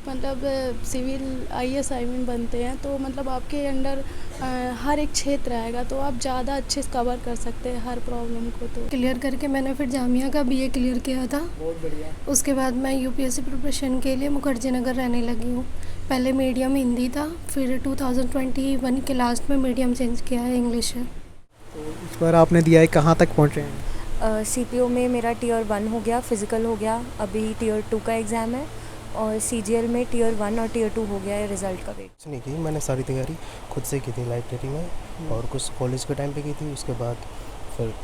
मतलब civil IAS आईमीन बनते हैं तो मतलब आपके अंडर हर एक क्षेत्र आएगा तो आप ज़्यादा अच्छे से कवर कर सकते हैं हर प्रॉब्लम को। तो क्लियर करके मैंने फिर जामिया का बीए क्लियर किया था। बहुत बढ़िया। उसके बाद मैं यूपीएससी प्रिपरेशन के लिए मुखर्जी नगर रहने लगी हूँ। पहले मीडियम हिंदी था, फिर 2021 के लास्ट में मीडियम चेंज किया है, इंग्लिश है। तो इस बार आपने दिया है, कहाँ तक पहुँचे हैं? सीपीओ में मेरा टियर 1 हो गया, फिज़िकल हो गया, अभी टियर 2 का एग्ज़ाम है और सीजीएल में टियर 1 और टियर 2 हो गया है, रिज़ल्ट का वेट। कुछ नहीं की, मैंने सारी तैयारी खुद से की थी लाइब्रेरी में और कुछ कॉलेज के टाइम पे की थी। उसके बाद फिर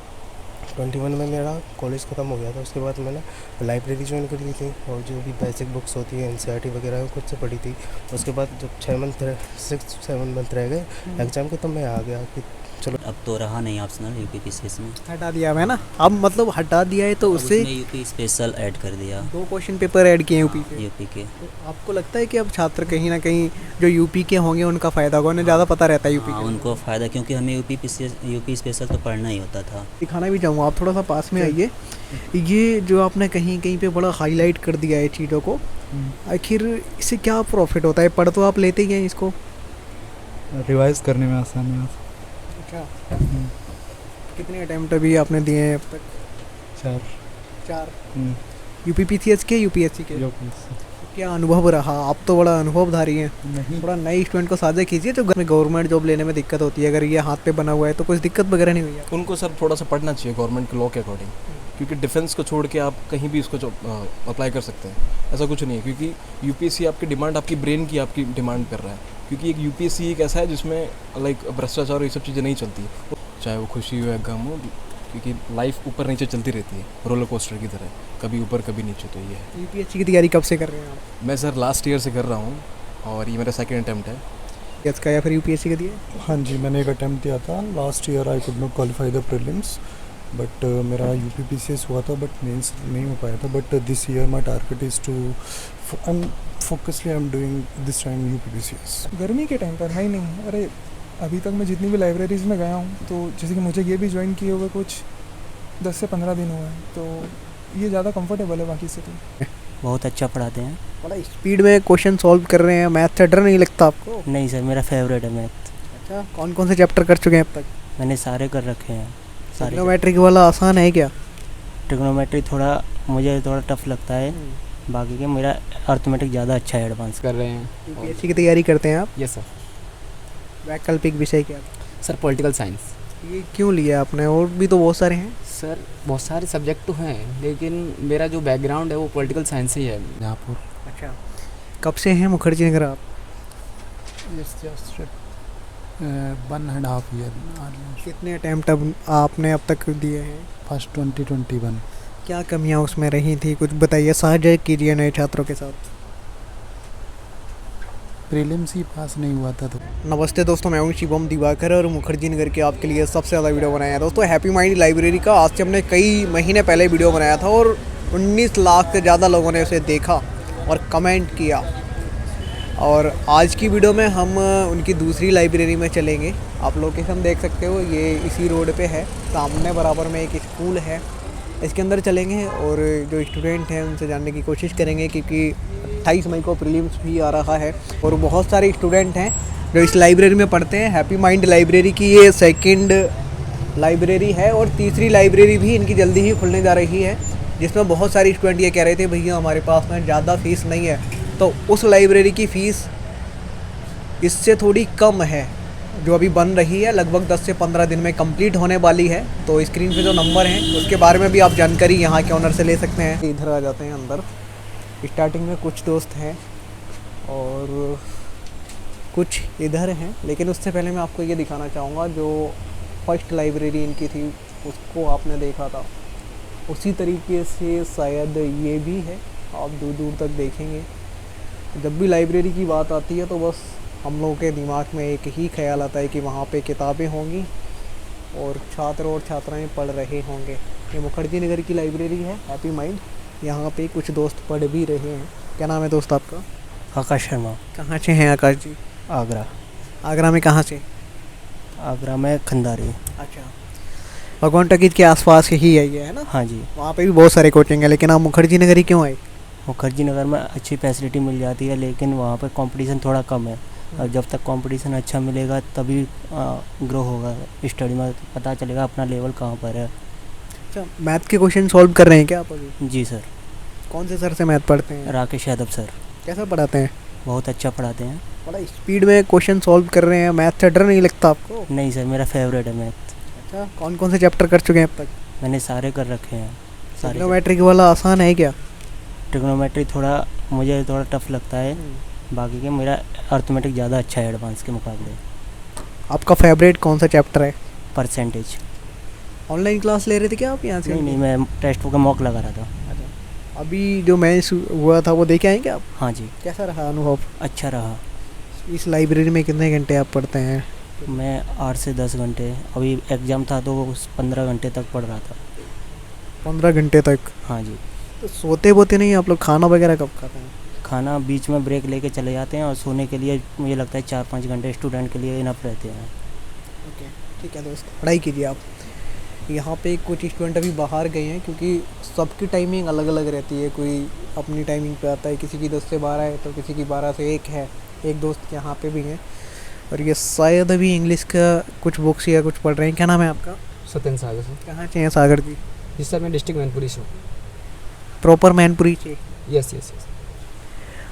21 में मेरा कॉलेज ख़त्म हो गया था। उसके बाद मैंने लाइब्रेरी ज्वाइन कर ली थी और जो भी बेसिक बुक्स होती है एनसीईआरटी वगैरह वो खुद से पढ़ी थी। उसके बाद जब 6-7 मंथ रह गए एग्ज़ाम के, तब मैं आ गया कि चलो अब तो रहा नहीं ऑप्शनल यूपीपीसीएस में, हटा दिया मैं ना, अब मतलब हटा दिया है तो उससे यूपी स्पेशल ऐड कर दिया। 2 क्वेश्चन पेपर ऐड किए हैं यूपी के। यूपी के तो आपको लगता है कि अब छात्र कहीं ना कहीं जो यूपी के होंगे उनका फ़ायदा होगा, उन्हें ज़्यादा पता रहता है यूपी हाँ, के? उनको फ़ायदा, क्योंकि हमें यूपी स्पेशल तो पढ़ना ही होता था। दिखाना भी चाहूँगा, आप थोड़ा सा पास में आइए। ये जो आपने कहीं कहीं पे बड़ा हाईलाइट कर दिया है चीज़ों को, आखिर इससे क्या प्रॉफिट होता है? पढ़ तो आप लेते ही हैं इसको, रिवाइज करने में आसानी है। अच्छा, कितने अटैम्प्ट अभी आपने दिए हैं अब तक? 4 यूपीपीसीएस के, यूपीएससी के? क्या अनुभव रहा? आप तो बड़ा अनुभवधारी हैं, नहीं, थोड़ा नए स्टूडेंट को साझा कीजिए जो घर में गवर्नमेंट जॉब लेने में दिक्कत होती है। अगर ये हाथ पे बना हुआ है तो कुछ दिक्कत वगैरह नहीं हुई है? उनको सर थोड़ा सा पढ़ना चाहिए गवर्नमेंट के लॉ के अकॉर्डिंग, क्योंकि डिफेंस को छोड़ के आप कहीं भी इसको अप्लाई कर सकते हैं। ऐसा कुछ नहीं है, क्योंकि यूपीएससी आपकी डिमांड, आपकी ब्रेन की आपकी डिमांड कर रहा है। क्योंकि एक यूपीएससी एक ऐसा है जिसमें लाइक भ्रष्टाचार और ये सब चीज़ें नहीं चलती, चाहे वो खुशी हो या गम हो, क्योंकि लाइफ ऊपर नीचे चलती रहती है रोलर कोस्टर की तरह, कभी ऊपर कभी नीचे। तो ये है। यूपीएससी की तैयारी कब से कर रहे हैं आप? मैं सर लास्ट ईयर से कर रहा हूँ और ये मेरा सेकेंड अटैम्प्ट है। यूपीएससी का या फिर यूपीएससी का दिया? हाँ जी, मैंने एक अटैम्प्ट दिया था last year. I could not qualify the prelims, but मेरा यूपीपीसीएस हुआ था बट मेंस नहीं हो पाया था। But this year my target is to focusly I am doing this time UPPCS. गर्मी के टाइम पर है ही नहीं। अरे अभी तक मैं जितनी भी लाइब्रेरीज़ में गया हूँ, तो जैसे कि मुझे ये भी ज्वाइन किए हुए कुछ 10 से 15 दिन हुए हैं, तो ये ज़्यादा कंफर्टेबल है बाकी से। तो बहुत अच्छा पढ़ाते हैं। बड़ा स्पीड में क्वेश्चन सॉल्व कर रहे हैं। मैथ से डर नहीं लगता आपको? नहीं सर, मेरा फेवरेट है मैथ। अच्छा, कौन कौन से चैप्टर कर चुके हैं अब तक? मैंने सारे कर रखे हैं, सारे। ट्रिग्नोमेट्री वाला आसान है क्या? ट्रिग्नोमेट्री मुझे थोड़ा टफ लगता है, बाकी के मेरा अर्थमेटिक ज़्यादा अच्छा है, एडवांस कर रहे हैं। यूपीएससी की तैयारी करते हैं आप? Yes sir. वैकल्पिक विषय क्या? Sir political science. ये क्यों लिया आपने? और भी तो बहुत सारे हैं। सर बहुत सारे सब्जेक्ट तो हैं, लेकिन मेरा जो बैकग्राउंड है वो पॉलिटिकल साइंस ही है। जहाँपुर। अच्छा, कब से हैं मुखर्जी नगर आप? Just 1.5 year. कितने अटैम्प्ट अब आपने अब तक दिए हैं? फर्स्ट 2021। क्या कमियां उसमें रही थी, कुछ बताइए, साझा कीजिए नए छात्रों के साथ। प्रीलिम्स ही पास नहीं हुआ था तो। नमस्ते दोस्तों, मैं हूं शिवम दिवाकर और मुखर्जी नगर के आपके लिए सबसे ज़्यादा वीडियो बनाया है। दोस्तों, हैप्पी माइंड लाइब्रेरी का आज से हमने कई महीने पहले वीडियो बनाया था और 19 लाख से ज़्यादा लोगों ने उसे देखा और कमेंट किया। और आज की वीडियो में हम उनकी दूसरी लाइब्रेरी में चलेंगे। आप लोकेशन देख सकते हो, ये इसी रोड पे है, सामने बराबर में एक स्कूल है, इसके अंदर चलेंगे और जो स्टूडेंट हैं उनसे जानने की कोशिश करेंगे, क्योंकि 28 मई को प्रीलिम्स भी आ रहा है और बहुत सारे स्टूडेंट हैं जो इस लाइब्रेरी में पढ़ते हैं। हैप्पी माइंड लाइब्रेरी की ये सेकंड लाइब्रेरी है और तीसरी लाइब्रेरी भी इनकी जल्दी ही खुलने जा रही है, जिसमें बहुत सारे स्टूडेंट ये कह रहे थे भैया हमारे पास में ज़्यादा फ़ीस नहीं है, तो उस लाइब्रेरी की फ़ीस इससे थोड़ी कम है जो अभी बन रही है, लगभग 10 से 15 दिन में कंप्लीट होने वाली है। तो स्क्रीन पे जो नंबर हैं उसके बारे में भी आप जानकारी यहाँ के ऑनर से ले सकते हैं। इधर आ जाते हैं अंदर। स्टार्टिंग में कुछ दोस्त हैं और कुछ इधर हैं, लेकिन उससे पहले मैं आपको ये दिखाना चाहूँगा जो फर्स्ट लाइब्रेरी इनकी थी उसको आपने देखा था, उसी तरीके से शायद ये भी है। आप दूर दूर तक देखेंगे, जब भी लाइब्रेरी की बात आती है तो बस हम लोगों के दिमाग में एक ही ख्याल आता है कि वहाँ पे किताबें होंगी और छात्र और छात्राएं पढ़ रहे होंगे। ये मुखर्जी नगर की लाइब्रेरी है हैप्पी माइंड, यहाँ पे कुछ दोस्त पढ़ भी रहे हैं। क्या नाम है दोस्त आपका? आकाश शर्मा। कहाँ से हैं आकाश जी? आगरा। आगरा में कहाँ से? आगरा में खंडारी। अच्छा, भगवान टकीज के आसपास ही है ये, है ना? हाँ जी। वहाँ पे भी बहुत सारे कोचिंग है, लेकिन आप मुखर्जी नगर ही क्यों आए? मुखर्जी नगर में अच्छी फैसिलिटी मिल जाती है, लेकिन वहाँ पर कंपटीशन थोड़ा कम है। और जब तक कंपटीशन अच्छा मिलेगा तभी ग्रो होगा स्टडी में, पता चलेगा अपना लेवल कहाँ पर है। अच्छा, मैथ के क्वेश्चन सॉल्व कर रहे हैं क्या आप अभी? जी सर। कौन से सर से मैथ पढ़ते हैं? राकेश यादव सर कैसा पढ़ाते हैं? बहुत अच्छा पढ़ाते हैं। बड़ा स्पीड में क्वेश्चन सॉल्व कर रहे हैं, मैथ से डर नहीं लगता आपको? नहीं सर, मेरा फेवरेट है मैथ। अच्छा, कौन कौन से चैप्टर कर चुके हैं अब तक? मैंने सारे कर रखे हैं। सारे ट्रिग्नोमेट्री वाला आसान है क्या? ट्रिग्नोमेट्री मुझे थोड़ा टफ लगता है, बाकी के मेरा अर्थमेटिक ज़्यादा अच्छा है एडवांस के मुकाबले। आपका फेवरेट कौन सा चैप्टर है? परसेंटेज। ऑनलाइन क्लास ले रहे थे क्या आप यहाँ से? नहीं, मैं टेस्ट का मॉक लगा रहा था। अभी जो मैच हुआ था वो देखे आए क्या आप? हाँ जी। कैसा रहा अनुभव? अच्छा रहा। इस लाइब्रेरी में कितने घंटे आप पढ़ते हैं? मैं 8 से 10 घंटे, अभी एग्ज़ाम था तो 15 घंटे तक पढ़ रहा था। 15 घंटे तक? हाँ जी। तो सोते बोते नहीं आप लोग? खाना वगैरह कब खाते हैं? खाना बीच में ब्रेक लेके चले जाते हैं, और सोने के लिए मुझे लगता है 4-5 घंटे स्टूडेंट के लिए इनफ रहते हैं। ओके, ठीक है दोस्त, पढ़ाई कीजिए आप। यहाँ पे कुछ स्टूडेंट अभी बाहर गए हैं क्योंकि सबकी टाइमिंग अलग अलग रहती है। कोई अपनी टाइमिंग पे आता है, किसी की 10 से 12 है तो किसी की 12 से 1 है। एक दोस्त यहाँ पे भी हैं और ये शायद अभी इंग्लिश का कुछ बुक्स या कुछ पढ़ रहे हैं। क्या नाम है आपका? सत्यन सागर से। कहाँ से हैं सागर जी? जी सर, मैं डिस्ट्रिक्ट मैनपुरी से हूँ। प्रॉपर मैनपुरी से? Yes yes yes.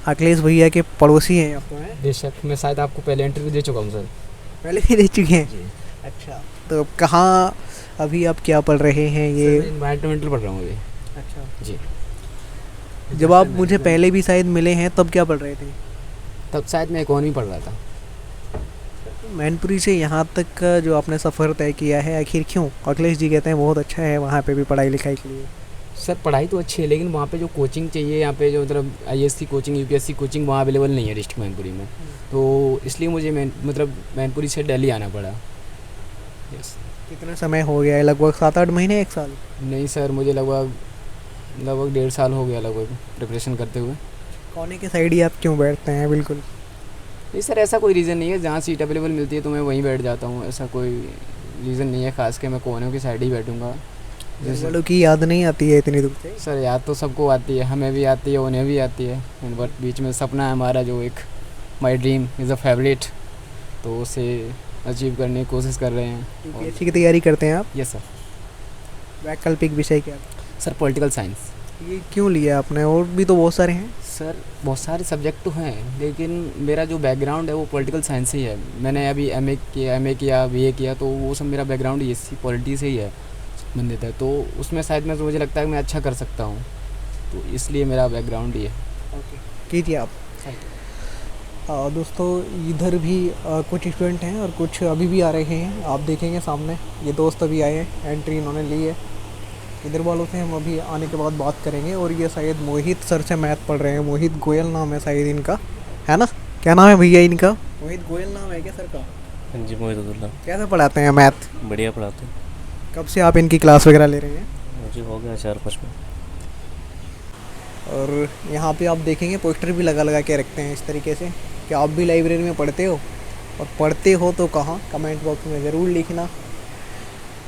अखिलेश भैया के पड़ोसी हैं आप? बेशक, मैं शायद आपको पहले इंटरव्यू दे चुका हूँ सर। पहले भी दे चुके हैं? अच्छा, तो कहाँ अभी आप क्या पढ़ रहे हैं? ये एनवायरमेंटल पढ़ रहा हूँ अभी। अच्छा जी। जब आप मुझे पहले भी शायद मिले हैं तब क्या पढ़ रहे थे? तब शायद मैं इकोनॉमी पढ़ रहा था। मैनपुरी से यहाँ तक का जो आपने सफ़र तय किया है, आखिर क्यों? अखिलेश जी कहते हैं बहुत अच्छा है वहाँ पे भी पढ़ाई लिखाई के लिए। सर पढ़ाई तो अच्छी है, लेकिन वहाँ पे जो कोचिंग चाहिए, यहाँ पे जो मतलब IAS की कोचिंग, UPSC की कोचिंग वहाँ अवेलेबल नहीं है डिस्ट्रिक्ट मैनपुरी में। तो इसलिए मुझे मैनपुरी से दिल्ली आना पड़ा। यस। कितना समय हो गया है? लगभग 7-8 महीने, 1 साल? नहीं सर, मुझे लगभग 1.5 साल हो गया लगभग प्रिपरेशन करते हुए। कोने के साइड ही आप क्यों बैठते हैं? बिल्कुल नहीं सर, ऐसा कोई रीज़न नहीं है। जहाँ सीट अवेलेबल मिलती है तो मैं वहीं बैठ जाता हूँ। ऐसा कोई रीज़न नहीं है खास के मैं कोने की साइड ही बैठूँगा। घर वालों की याद नहीं आती है इतनी दूर से? सर याद तो सबको आती है, हमें भी आती है, उन्हें भी आती है, बट बीच में सपना है हमारा जो एक my dream is a favourite, तो उसे अचीव करने की कोशिश कर रहे हैं। UPSC की तैयारी करते हैं आप? Yes sir. वैकल्पिक विषय क्या? Sir political science. ये क्यों लिया आपने? और भी तो बहुत सारे हैं। सर बहुत सारे सब्जेक्ट तो हैं, लेकिन मेरा जो बैकग्राउंड है वो पॉलिटिकल साइंस से ही है। मैंने अभी MA किया, BA किया, तो वो सब मेरा बैकग्राउंड इसी पॉलिटी से ही है संबंधित है। तो उसमें शायद मुझे लगता है कि मैं अच्छा कर सकता हूँ, तो इसलिए मेरा बैकग्राउंड ही है। ओके, कीजिए आप। दोस्तों इधर भी कुछ स्टूडेंट हैं और कुछ अभी भी आ रहे हैं। आप देखेंगे सामने ये दोस्त अभी आए हैं, एंट्री इन्होंने ली है। इधर वालों से हम अभी आने के बाद बात करेंगे। और ये शायद मोहित सर से मैथ पढ़ रहे हैं। मोहित गोयल नाम है शायद इनका, है ना? क्या नाम है भैया इनका? मोहित गोयल नाम है क्या सर का? हाँ जी, मोहित अब्दुल्ला। कैसे पढ़ाते हैं मैथ? बढ़िया पढ़ाते हैं। कब से आप इनकी क्लास वगैरह ले रहे हैं? मुझे हो गया 4-5 महीने। और यहाँ पे आप देखेंगे पोस्टर भी लगा के रखते हैं इस तरीके से कि आप भी लाइब्रेरी में पढ़ते हो, और पढ़ते हो तो कहाँ, कमेंट बॉक्स में ज़रूर लिखना।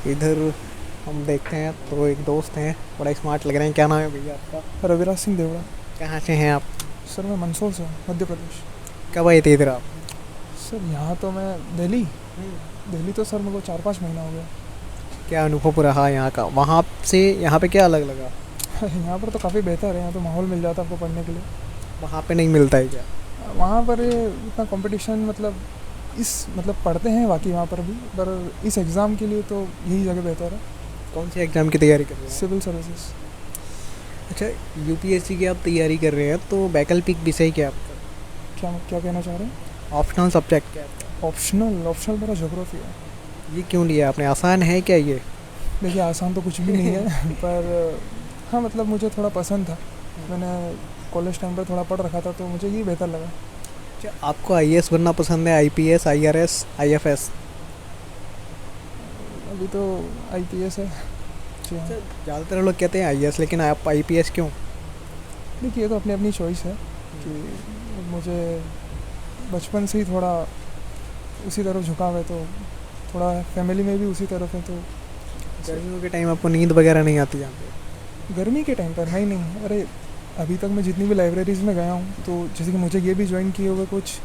इधर हम देखते हैं तो एक दोस्त हैं, बड़ा स्मार्ट लग रहे हैं। क्या नाम है भैया आपका? रविराज सिंह देवड़ा। कहाँ से हैं आप? सर मैं मंदसौर से हूँ, मध्य प्रदेश। कब आए थे इधर आप? सर यहाँ तो मैं दिल्ली तो सर मेरे को 4-5 महीना हो गया। क्या अनुभव रहा यहाँ का? वहाँ से यहाँ पे क्या अलग लगा? यहाँ पर तो काफ़ी बेहतर है, यहाँ तो माहौल मिल जाता है आपको पढ़ने के लिए। वहाँ पे नहीं मिलता है क्या? वहाँ पर इतना कंपटीशन मतलब पढ़ते हैं बाकी वहाँ पर भी, पर इस एग्ज़ाम के लिए तो यही जगह बेहतर है। कौन से एग्ज़ाम की तैयारी कर रहे हैं? Civil services. अच्छा, UPSC की आप तैयारी कर रहे हैं, तो वैकल्पिक विषय क्या आपका? क्या कहना चाह रहे हैं? ऑप्शनल सब्जेक्ट क्या आपका? ऑप्शनल मेरा ज्योग्राफी है। ये क्यों लिया आपने? आसान है क्या ये? देखिए आसान तो कुछ भी नहीं है पर हाँ मतलब मुझे थोड़ा पसंद था, मैंने कॉलेज टाइम पर थोड़ा पढ़ रखा था तो मुझे ये बेहतर लगा। अच्छा, आपको IAS बनना पसंद है, IPS, IRS, IFS? अभी तो IPS है जी। हाँ, ज़्यादातर लोग कहते हैं IAS, लेकिन आप IPS क्यों? देखिए ये तो अपनी अपनी चॉइस है कि मुझे बचपन से ही थोड़ा उसी तरफ झुकाव है, तो थोड़ा फैमिली में भी उसी तरफ है। तो गर्मियों के टाइम आपको नींद वगैरह नहीं आती यहाँ पे? गर्मी के टाइम पर है ही नहीं। अरे अभी तक मैं जितनी भी लाइब्रेरीज़ में गया हूँ तो जैसे कि मुझे ये भी ज्वाइन किए हुए कुछ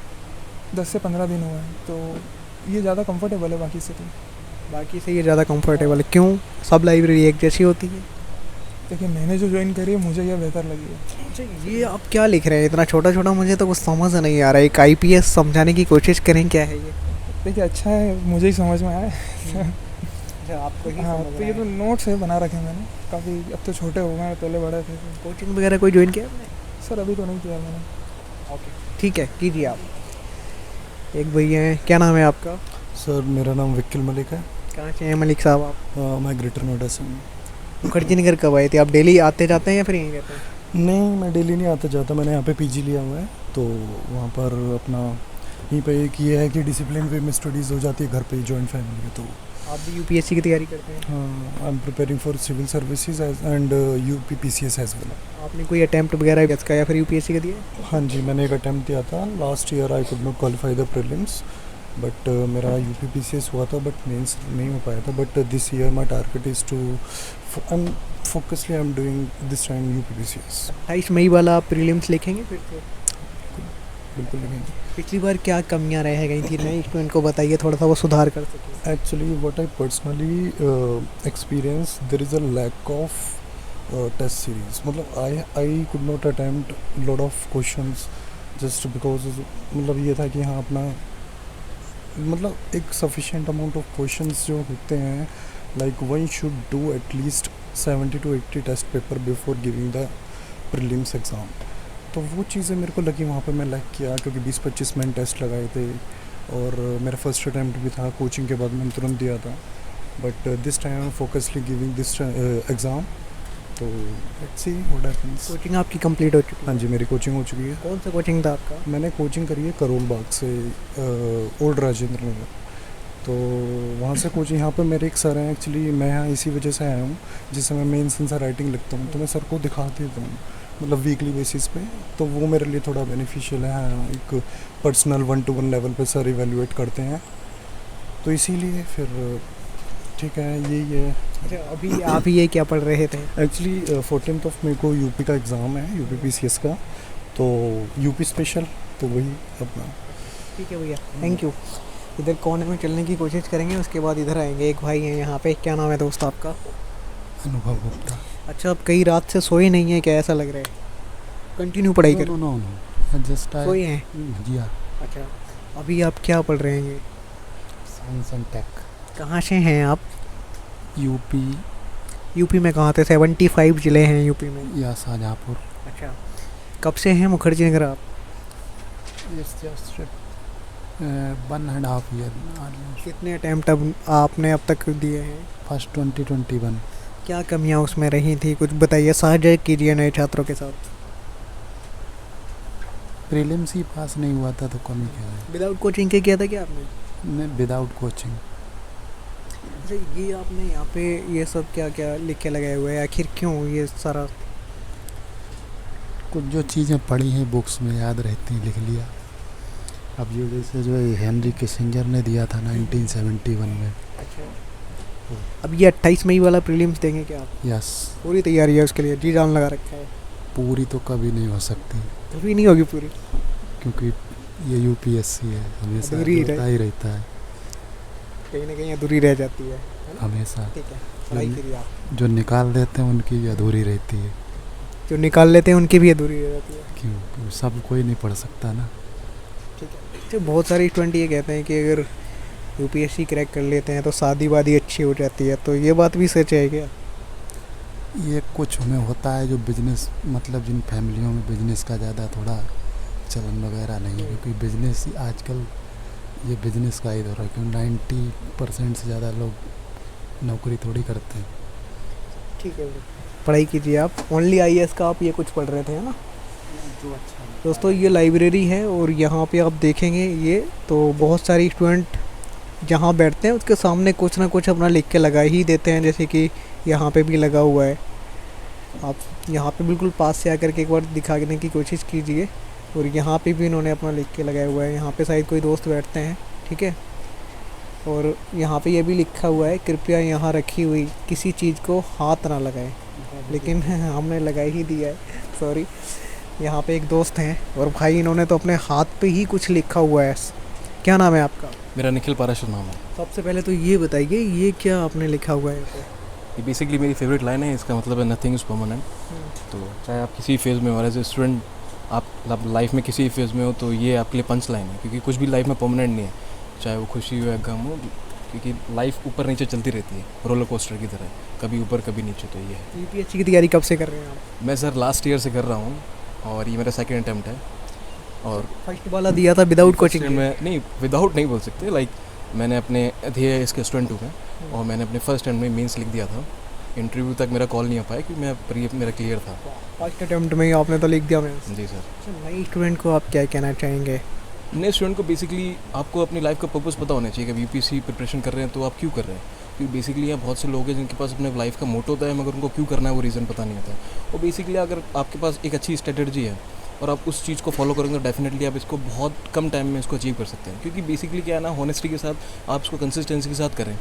10 से 15 दिन हुए हैं, तो ये ज़्यादा कंफर्टेबल है बाकी से। तो बाकी से ये ज़्यादा कंफर्टेबल है, क्यों? सब लाइब्रेरी एक जैसी होती है? देखिए मैंने जो ज्वाइन करी है मुझे यह बेहतर लगी है। अच्छा, ये आप क्या लिख रहे हैं इतना छोटा छोटा? मुझे तो कुछ समझ नहीं आ रहा है। एक IPS समझाने की कोशिश करें, क्या है ये? देखिए अच्छा है, मुझे ही समझ में आया। अच्छा, आपको ही हाँ, समझ तो रहा ये है। तो नोट्स है बना रखे मैंने काफ़ी, अब तो छोटे हो गए, पहले बड़े थे। कोचिंग वगैरह कोई ज्वाइन किया आपने? सर अभी तो नहीं किया मैंने। ओके, ठीक है, कीजिए आप। एक भैया हैं, क्या नाम है आपका? सर मेरा नाम वकील मलिक है। कहाँ से हैं मलिक साहब आप? मैं ग्रेटर नोएडा से हूँ। मुखर्जी नगर कब आए थे आप? डेली आते जाते हैं या फिर यहीं रहते हैं? नहीं, मैं डेली नहीं आता जाता, मैंने यहाँ पे PG लिया हुआ है, तो वहाँ पर अपना यहीं पे एक ये है कि डिसिप्लिन वे में स्टडीज़ हो जाती है घर पे, जॉइंट फैमिली में। तो आप भी UPSC की तैयारी करते हैं? हाँ, I am preparing for civil services and UPPCS as well. आपने कोई अटैम्प्ट वगैरह इसका या फिर UPSC का दिया? हाँ जी, मैंने एक अटैम्प्ट दिया था last year. I could not qualify the prelims, but मेरा UPPCS हुआ था, बट मेंस नहीं हो पाया था। But this year my target is to focusly I am doing this time UPPCS। 28 मई वाला आप प्रीलिम्स लिखेंगे फिर से? बिल्कुल लिखेंगे। पिछली बार क्या कमियां रह गई थी, नए स्टूडेंट को बताइए, थोड़ा सा वो सुधार कर सकें। Actually, what I personally experienced, there is a lack of test series. मतलब I could not attempt lot of questions just because मतलब ये था कि हाँ अपना मतलब एक sufficient amount of questions जो होते हैं, like one should do at least 70 to 80 test paper before giving the prelims exam. तो वो चीज़ें मेरे को लगी वहाँ पे मैं लैक किया, क्योंकि 20-25 मैंने टेस्ट लगाए थे और मेरा फर्स्ट अटैम्प्ट भी था, कोचिंग के बाद मैंने तुरंत दिया था। But this time I am focusly giving this exam, तो let's see what happens. Coaching आपकी कंप्लीट हो चुकी है? हाँ जी, मेरी कोचिंग हो चुकी है। कौन सा कोचिंग था आपका? मैंने कोचिंग करी है करोल बाग से, ओल्ड राजेंद्र नगर। तो वहाँ से कोचिंग, यहाँ पे मेरे एक सर हैं, एक्चुअली मैं यहाँ इसी वजह से आया हूँ, जिससे मैं मेंस आंसर राइटिंग लिखता हूँ, तो मैं सर को दिखा देता हूँ मतलब वीकली बेसिस पे, तो वो मेरे लिए थोड़ा बेनिफिशियल है। हाँ, एक पर्सनल 1-to-1 लेवल पे सर इवेलुएट करते हैं, तो इसीलिए फिर ठीक है, यही है। अच्छा, अभी आप ये क्या पढ़ रहे थे? एक्चुअली 14 मई को यूपी का एग्ज़ाम है, UPPCS का, तो यूपी स्पेशल, तो वही अपना। ठीक है भैया, थैंक यू। इधर कोने में चलने की कोशिश करेंगे, उसके बाद इधर आएंगे। एक भाई हैं यहाँ पे, क्या नाम है दोस्त आपका? अनुभव गुप्ता। अच्छा, आप कई रात से सोए नहीं है क्या, ऐसा लग रहा है? कंटिन्यू पढ़ाई कर नो जस्ट सोए हैं? जी हाँ। अच्छा, अभी आप क्या पढ़ रहे हैं? Science and tech. कहाँ से हैं आप? यूपी में कहाँ थे? 75 ज़िले हैं यूपी में। या शाहजहाँपुर। अच्छा, कब से हैं मुखर्जी नगर आप? Just 1.5 year. कितने अटैम्प्ट आपने अब तक दिए हैं? फर्स्ट 2021। क्या कमियां उसमें रही थी, कुछ बताइए, साझा कीजिए नए छात्रों के साथ। प्रीलिम्स ही पास नहीं हुआ था तो कमी क्या है। विदाउट कोचिंग के किया था क्या आपने? मैं विदाउट कोचिंग। अच्छा, ये आपने यहाँ पे ये सब क्या क्या लिख के लगाए हुए हैं, आखिर क्यों ये सारा? कुछ जो चीज़ें पढ़ी हैं बुक्स में याद रहती हैं, लिख लिया। अब ये जैसे जो हेनरी किसिंजर ने दिया था 1971 में। अच्छा, अब ये 28 मई वाला प्रीलिम्स देंगे क्या आप? यस। पूरी तैयारी है उसके लिए, जी जान लगा रखा है? पूरी तो कभी नहीं हो सकती। कभी नहीं होगी पूरी? क्योंकि ये UPSC है, हमेशा अधूरी होता ही रहता है, कहीं ना कहीं अधूरी रह जाती है हमेशा। ठीक है, पढ़ाई करिए आप। जो निकाल देते हैं उनकी भी अधूरी रहती है। जो निकाल लेते हैं उनकी भी अधूरी रह जाती है। क्यों? सब कोई नहीं पढ़ सकता ना। ठीक है। तो बहुत सारे स्टूडेंट ये कहते हैं कि अगर UPSC क्रैक कर लेते हैं तो शादी वादी अच्छी हो जाती है, तो ये बात भी सच है क्या? ये कुछ में होता है जो बिजनेस, मतलब जिन फैमिलियों में बिजनेस का ज़्यादा थोड़ा चलन वगैरह नहीं है, क्योंकि बिजनेस आजकल ये बिजनेस का ही दौर है, क्योंकि 90% से ज़्यादा लोग नौकरी थोड़ी करते हैं। ठीक है, पढ़ाई कीजिए आप। ओनली IAS का आप ये कुछ पढ़ रहे थे, है ना? जो अच्छा दोस्तों, ये लाइब्रेरी है और यहाँ पे आप देखेंगे ये तो बहुत सारे स्टूडेंट जहाँ बैठते हैं उसके सामने कुछ ना कुछ अपना लिख के लगा ही देते हैं, जैसे कि यहाँ पे भी लगा हुआ है। आप यहाँ पे बिल्कुल पास से आकर के एक बार दिखाने की कोशिश कीजिए, और यहाँ पे भी इन्होंने अपना लिख के लगाया हुआ है। यहाँ पे शायद कोई दोस्त बैठते हैं, ठीक है। और यहाँ पे ये भी लिखा हुआ है, कृपया यहाँ रखी हुई किसी चीज़ को हाथ ना लगाएं, लेकिन हमने लगा ही दिया है। सॉरी। यहाँ पे एक दोस्त हैं और भाई इन्होंने तो अपने हाथ पे ही कुछ लिखा हुआ है। क्या नाम है आपका? मेरा निखिल पाराशर नाम है। सबसे पहले तो ये बताइए ये क्या आपने लिखा हुआ है? ये बेसिकली मेरी फेवरेट लाइन है, इसका मतलब है नथिंग इज़ परमानेंट। तो चाहे आप किसी फेज़ में हो, एज ए स्टूडेंट आप लाइफ में किसी फेज़ में हो, तो ये आपके लिए पंच लाइन है, क्योंकि कुछ भी लाइफ में परमानेंट नहीं है, चाहे वो खुशी हो या गम हो, क्योंकि लाइफ ऊपर नीचे चलती रहती है रोलर कोस्टर की तरह, कभी ऊपर कभी नीचे। तो ये है। यूपीएससी की तैयारी कब से कर रहे हैं आप? मैं सर लास्ट ईयर से कर रहा हूँ और ये मेरा सेकेंड अटैम्प्ट है। और फर्स्ट वाला दिया था विदाउट कोचिंग में? नहीं, विदाउट नहीं बोल सकते, लाइक मैंने अपने ध्येय इसके स्टूडेंट हूँ मैं, और मैंने अपने फर्स्ट अटैम्प्ट में मेंस लिख दिया था। इंटरव्यू तक मेरा कॉल नहीं आ पाया क्योंकि मैं प्री मेरा क्लियर था। फर्स्ट अटैम्प्ट में ही आपने तो लिख दिया मेंस? जी सर। नए स्टूडेंट को आप क्या कहना चाहेंगे? नए स्टूडेंट को बेसिकली आपको अपनी लाइफ का पर्पस पता होना चाहिए कि यूपीएससी प्रिपरेशन कर रहे हैं तो आप क्यों कर रहे हैं, क्योंकि बेसिकली यहाँ बहुत से लोग हैं जिनके पास अपने लाइफ का मोटो होता है मगर उनको क्यों करना है वो रीज़न पता नहीं होता है। और बेसिकली अगर आपके पास एक अच्छी स्ट्रेटजी है और आप उस चीज़ को फॉलो करेंगे तो डेफिनेटली आप इसको बहुत कम टाइम में इसको अचीव कर सकते हैं, क्योंकि बेसिकली क्या है ना, हॉनेस्टी के साथ आप इसको कंसिस्टेंसी के साथ करें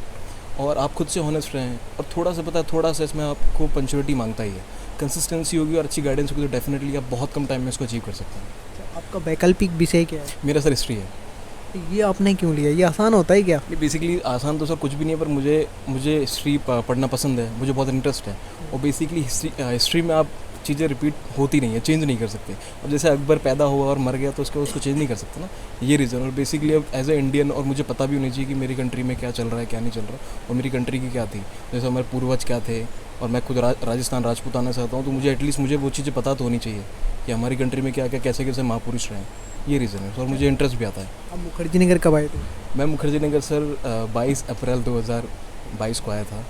और आप खुद से हॉनेस्ट रहें। और थोड़ा सा पता है, थोड़ा सा इसमें आपको पंचुअलिटी मांगता ही है। कंसिस्टेंसी होगी और अच्छी गाइडेंस होगी तो डेफिनेटली आप बहुत कम टाइम में इसको अचीव कर सकते हैं। आपका वैकल्पिक विषय क्या है? मेरा सर हिस्ट्री है। ये आपने क्यों लिया? ये आसान होता है क्या? ये बेसिकली आसान तो सर कुछ भी नहीं है, पर मुझे हिस्ट्री पढ़ना पसंद है, मुझे बहुत इंटरेस्ट है। और बेसिकली हिस्ट्री में आप चीज़ें रिपीट होती नहीं है, चेंज नहीं कर सकते। अब जैसे अकबर पैदा हुआ और मर गया तो उसको चेंज नहीं कर सकते ना, ये रीज़न। और बेसिकली अब एज ए इंडियन और मुझे पता भी होनी चाहिए कि मेरी कंट्री में क्या चल रहा है क्या नहीं चल रहा, और मेरी कंट्री की क्या थी, जैसे हमारे पूर्वज क्या थे, और मैं खुद राजस्थान राजपूताना से आता हूँ, तो मुझे एटलीस्ट मुझे वो चीज़ें पता तो होनी चाहिए कि हमारी कंट्री में क्या क्या कैसे कैसे महापुरुष रहे हैं। ये रीज़न है और मुझे इंटरेस्ट भी आता है। आप मुखर्जी नगर कब आए थे? मैं मुखर्जी नगर सर 22 अप्रैल 2022 को आया था।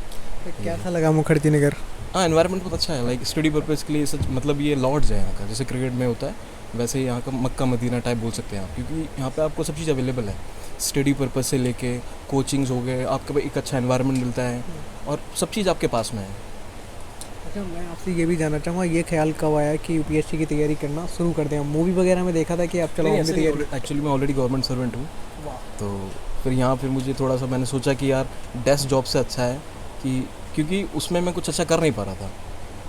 कैसा लगा मुखर्जी नगर? हाँ, एनवायरनमेंट बहुत अच्छा है, लाइक स्टडी पर्पज़ के लिए सच, मतलब ये लॉर्ड्स है यहाँ का, जैसे क्रिकेट में होता है वैसे यहाँ का मक्का मदीना टाइप बोल सकते हैं आप, क्योंकि यहाँ पे आपको सब चीज़ अवेलेबल है, स्टडी पर्पज़ से लेके कोचिंग्स हो गए, आपको एक अच्छा एनवायरनमेंट मिलता है और सब चीज़ आपके पास में है। अच्छा, मैं आपसे ये भी जानना चाहूँगा, ये ख्याल कब आया कि यूपीएससी की तैयारी करना शुरू कर दें? मूवी वगैरह में देखा था कि आप चलो तैयारी। एक्चुअली मैं ऑलरेडी गवर्नमेंट सर्वेंट हूँ, तो फिर यहाँ फिर मुझे थोड़ा सा मैंने सोचा कि यार डेस्क जॉब से अच्छा है कि, क्योंकि उसमें मैं कुछ अच्छा कर नहीं पा रहा था।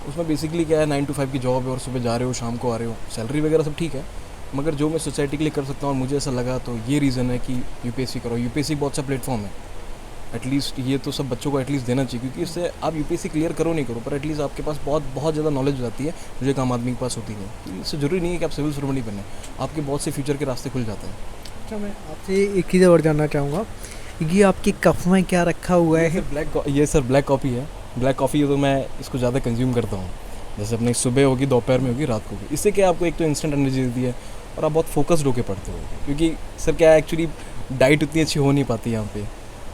उसमें बेसिकली क्या है, 9 to 5 की जॉब है और सुबह जा रहे हो शाम को आ रहे हो, सैलरी वगैरह सब ठीक है, मगर जो मैं सोसाइटी के लिए कर सकता हूँ और मुझे ऐसा लगा, तो ये रीज़न है कि यूपीएससी करो। यूपीएससी बहुत अच्छा प्लेटफॉर्म है, एटलीस्ट ये तो सब बच्चों को एटलीस्ट देना चाहिए, क्योंकि इससे आप यूपीएससी क्लियर करो नहीं करो पर एटलीस्ट आपके पास बहुत ज़्यादा नॉलेज हो जाती है, मुझे एक आम आदमी के पास होती नहीं। तो इससे ज़रूरी नहीं है कि आप सिविल सर्वेंट ही बने, आपके बहुत से फ्यूचर के रास्ते खुल जाते हैं। अच्छा, मैं आपसे एक चीज़ और जानना चाहूँगा, ये आपकी कप में क्या रखा हुआ है? ये सर ब्लैक कॉफ़ी है। ब्लैक कॉफ़ी तो मैं इसको ज़्यादा कंज्यूम करता हूँ, जैसे अपने सुबह होगी, दोपहर में होगी, रात को होगी। इससे क्या आपको एक तो इंस्टेंट एनर्जी देती है और आप बहुत फोकस्ड होकर पढ़ते हो, क्योंकि सर क्या है एक्चुअली डाइट उतनी अच्छी हो नहीं पाती यहाँ पे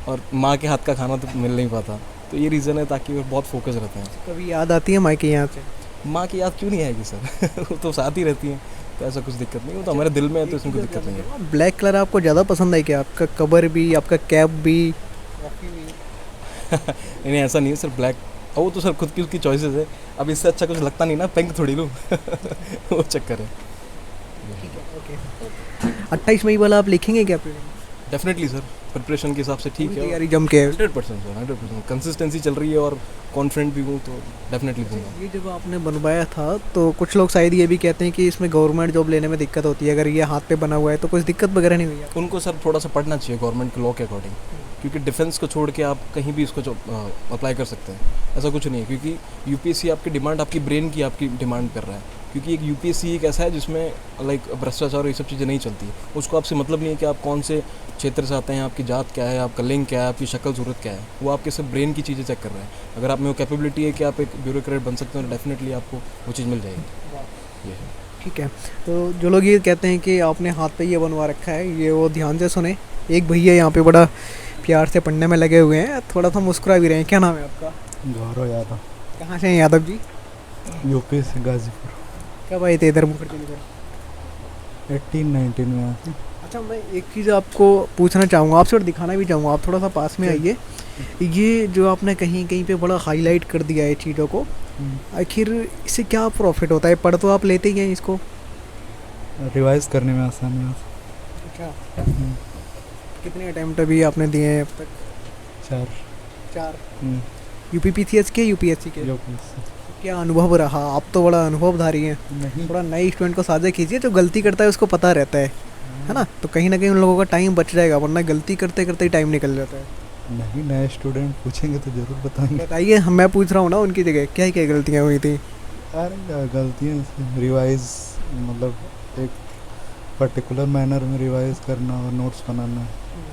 और माँ के हाथ का खाना तो मिल नहीं पाता, तो ये रीज़न है ताकि वो बहुत फोकस रहते हैं। कभी याद आती है माँ की याद से? माँ की याद क्यों नहीं आएगी सर वो तो साथ ही रहती हैं, तो ऐसा कुछ दिक्कत नहीं, वो तो हमारे दिल में है, तो इसमें कोई दिक्कत नहीं है। ब्लैक कलर आपको ज़्यादा पसंद है क्या? आपका कवर भी, आपका कैप भी? नहीं ऐसा नहीं है सर, ब्लैक वो तो सर खुद की उसकी चॉइसेस है, अब इससे अच्छा कुछ लगता नहीं ना, पिंक थोड़ी लूँ वो चक्कर है। 28 मई वाला आप लिखेंगे क्या? डेफिनेटली सर, प्रिपरेशन के हिसाब से ठीक है, तैयारी जम के 100% सर, 100% कंसिस्टेंसी चल रही है और कॉन्फिडेंट भी हूँ, तो डेफिनेटली दूँगा। ये जब आपने बनवाया था तो कुछ लोग शायद ये भी कहते हैं कि इसमें गवर्नमेंट जॉब लेने में दिक्कत होती है, अगर ये हाथ पे बना हुआ है तो कुछ दिक्कत वगैरह नहीं हुई? उनको सर थोड़ा सा पढ़ना चाहिए गवर्नमेंट के लॉ के अकॉर्डिंग, क्योंकि डिफेंस को छोड़ के आप कहीं भी इसको अप्लाई कर सकते हैं, ऐसा कुछ नहीं है, क्योंकि यूपीएससी आपकी डिमांड आपकी ब्रेन की आपकी डिमांड कर रहा है, क्योंकि एक यूपीएससी एक ऐसा है जिसमें लाइक भ्रष्टाचार और ये सब चीज़ें नहीं चलती है। उसको आपसे मतलब नहीं है कि आप कौन से क्षेत्र से आते हैं, आपकी जात क्या है, आपका लिंग क्या है, आपकी शक्ल सूरत क्या है, वो आपके सब ब्रेन की चीज़ें चेक कर रहे हैं। अगर आप में वो कैपेबिलिटी है कि आप एक ब्यूरोक्रेट बन सकते हैं तो डेफिनेटली आपको वो चीज़ मिल जाएगी। ये है। ठीक है, तो जो लोग ये कहते हैं कि आपने हाथ पे ये बनवा रखा है, ये वो ध्यान से सुने। एक भैया यहाँ पे बड़ा प्यार से पढ़ने में लगे हुए हैं, थोड़ा सा मुस्कुरा भी रहे हैं। क्या नाम है आपका? गौरव यादव। कहाँ से हैं यादव जी? यूपी से गाजीपुर। कब आए थे इधर मुखर्जी नगर? 18-19 में आते। अच्छा, मैं एक चीज़ आपको पूछना चाहूँगा आपसे और दिखाना भी चाहूँगा, आप थोड़ा सा पास में आइए। ये जो आपने कहीं कहीं पे बड़ा हाईलाइट कर दिया है चीज़ों को, आखिर इससे क्या प्रॉफिट होता है? पढ़ तो आप लेते ही हैं इसको, रिवाइज करने में आसानी है। अच्छा, कितने अटैम्प्ट अभी आपने दिए हैं अब तक? 4। यूपीपीसीएस के, यूपीएससी के? क्या अनुभव रहा? आप तो बड़ा अनुभवधारी हैं, नहीं थोड़ा नए स्टूडेंट को साझा कीजिए। जो गलती करता है उसको पता रहता है ना, तो कहीं ना कहीं उन लोगों का टाइम बच जाएगा, वरना गलती करते करते ही टाइम निकल जाता है। नहीं, नए स्टूडेंट पूछेंगे तो ज़रूर बताएंगे। बताइए, मैं पूछ रहा हूँ ना उनकी जगह क्या क्या गलतियाँ हुई थी। अरे गलतियाँ रिवाइज, मतलब एक पर्टिकुलर मैनर में रिवाइज करना और नोट्स बनाना,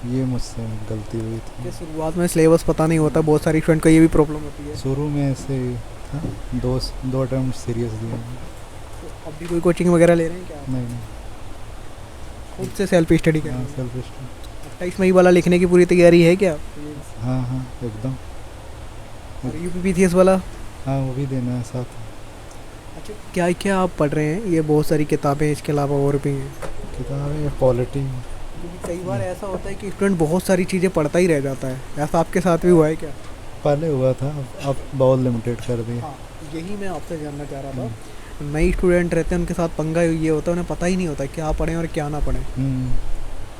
ये मुझसे गलती हुई थी। शुरुआत में सिलेबस पता नहीं होता, बहुत सारी स्टूडेंट को ये भी प्रॉब्लम होती है। शुरू में ऐसे ही था, दो अटेम्प्ट सीरियस दिए। अब भी कोई कोचिंग वगैरह ले रहे हैं क्या? नहीं, खुद से सेल्फ स्टडी कर रहे हैं? Self study. 28 मई वाला लिखने की पूरी तैयारी है क्या? हाँ एकदम। और यूपीपीसीएस वाला? हाँ, वो भी देना है साथ। अच्छा, क्या क्या आप पढ़ रहे हैं? ये बहुत सारी किताबें, इसके अलावा और भी हैं किताबें? पॉलिटी। कई बार ऐसा होता है कि स्टूडेंट बहुत सारी चीज़ें पढ़ता ही रह जाता है, ऐसा आपके साथ भी हुआ है क्या? पहले हुआ था, अब बहुत लिमिटेड कर दिया। हाँ, यही मैं आपसे जानना चाह रहा था। नई स्टूडेंट रहते हैं, उनके साथ पंगा ये होता है, उन्हें पता ही नहीं होता क्या पढ़ें और क्या ना पढ़ें।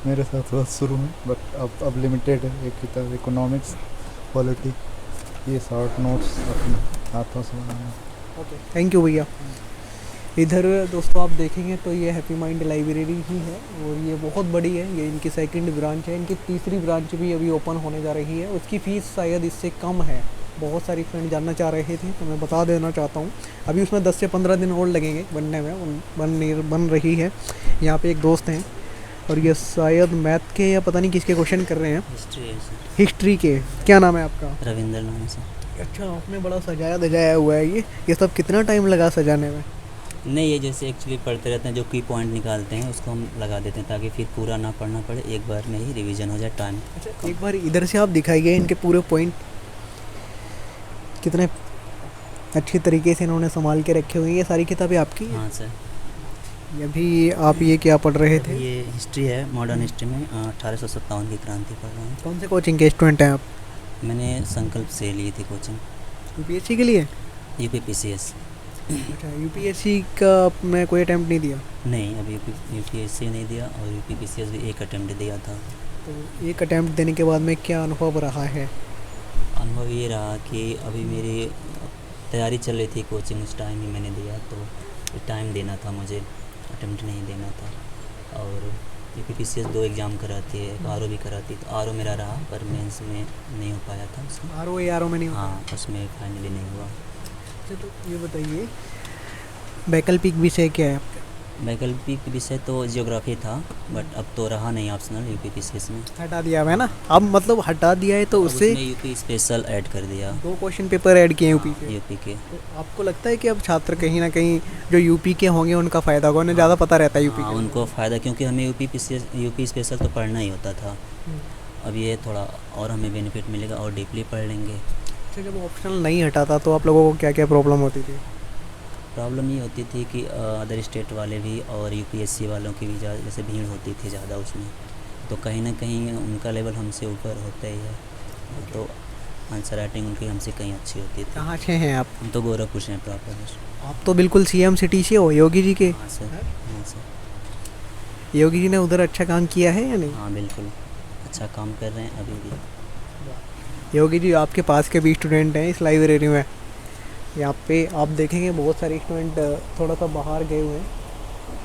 मेरे साथ हुआ शुरू में, बट अब लिमिटेड है। एक किताब इकोनॉमिक्स, पॉलिटी, ये शॉर्ट नोट्स अपने हाथों से बनाना। ओके, थैंक यू भैया। इधर दोस्तों आप देखेंगे तो ये हैप्पी माइंड लाइब्रेरी ही है, और ये बहुत बड़ी है। ये इनकी सेकंड ब्रांच है, इनकी तीसरी ब्रांच भी अभी ओपन होने जा रही है। उसकी फ़ीस शायद इससे कम है। बहुत सारी फ्रेंड जानना चाह रहे थे, तो मैं बता देना चाहता हूँ। अभी उसमें 10 से 15 दिन और लगेंगे बनने में, बन रही है। यहाँ पे एक दोस्त हैं, और ये शायद मैथ के या पता नहीं किसके क्वेश्चन कर रहे हैं। हिस्ट्री के। क्या नाम है आपका? रविंद्र नाम से। अच्छा, आपने बड़ा सजाया धजाया हुआ है। ये सब कितना टाइम लगा सजाने में? नहीं, ये जैसे एक्चुअली पढ़ते रहते हैं, जो की पॉइंट निकालते हैं उसको हम लगा देते हैं, ताकि फिर पूरा ना पढ़ना पड़े, एक बार में ही रिवीजन हो जाए टाइम। अच्छा, एक बार इधर से आप दिखाइए इनके पूरे पॉइंट, कितने अच्छी तरीके से इन्होंने संभाल के रखे हुए हैं। ये सारी किताबें आपकी हैं? हाँ सर। ये भी आप ये क्या पढ़ रहे थे? ये हिस्ट्री है, मॉडर्न हिस्ट्री में 1857 की क्रांति पढ़ रहा हूँ। कौन से कोचिंग के स्टूडेंट हैं आप? मैंने संकल्प से ली थी कोचिंग। यूपीएससी के लिए? यूपीपीसीएस। अच्छा, यूपीएससी का मैं कोई अटैम्प्ट नहीं दिया? नहीं, अभी यूपीएससी नहीं दिया, और यूपीपीसीएस भी एक अटैम्प्ट दिया था। तो एक अटैम्प्ट देने के बाद में क्या अनुभव रहा है? अनुभव ये रहा कि अभी मेरी तैयारी चल रही थी कोचिंग, उस टाइम ही मैंने दिया, तो टाइम देना था मुझे, अटैम्प्ट नहीं देना था। और यूपीपीसीएस 2 एग्ज़ाम कराती है, एक आरओ भी कराती, तो आरओ मेरा रहा, पर मेंस में नहीं हो पाया था उसमें। आरओ में नहीं हुआ? हाँ, उसमें फाइनली नहीं हुआ। अच्छा, तो ये बताइए वैकल्पिक विषय क्या है आपका? वैकल्पिक विषय तो जियोग्राफी था, बट अब तो रहा नहीं ऑप्शनल यूपीपीसीएस में। हटा दिया है ना अब, मतलब हटा दिया है तो उससे यूपी स्पेशल ऐड कर दिया। 2 क्वेश्चन पेपर ऐड किए यूपी के। तो आपको लगता है कि अब छात्र कहीं ना कहीं जो यूपी के होंगे उनका फ़ायदा होगा, उन्हें ज़्यादा पता रहता है यूपी हाँ, के? उनको फ़ायदा, क्योंकि हमें यूपी स्पेशल तो पढ़ना ही होता था। अब ये थोड़ा और हमें बेनिफिट मिलेगा, और डीपली पढ़ लेंगे। अच्छा, जब ऑप्शनल नहीं हटाता तो आप लोगों को क्या क्या प्रॉब्लम होती थी? प्रॉब्लम ये होती थी कि अदर स्टेट वाले भी और यूपीएससी वालों की भी जैसे भीड़ होती थी ज़्यादा उसमें, तो कहीं ना कहीं उनका लेवल हमसे ऊपर होता ही है, तो आंसर राइटिंग उनकी हमसे कहीं अच्छी होती थी। कहाँ से हैं आप? हम तो गोरखपुर से हैं प्रॉपर। आप तो बिल्कुल सीएम सिटी से हो, योगी जी के। हाँ सर, हाँ सर। योगी जी ने उधर अच्छा काम किया है या नहीं? हाँ बिल्कुल, अच्छा काम कर रहे हैं अभी भी। योगी जी आपके पास के भी स्टूडेंट हैं इस लाइब्रेरी में। यहाँ पे आप देखेंगे बहुत सारे स्टूडेंट थोड़ा सा बाहर गए हुए हैं।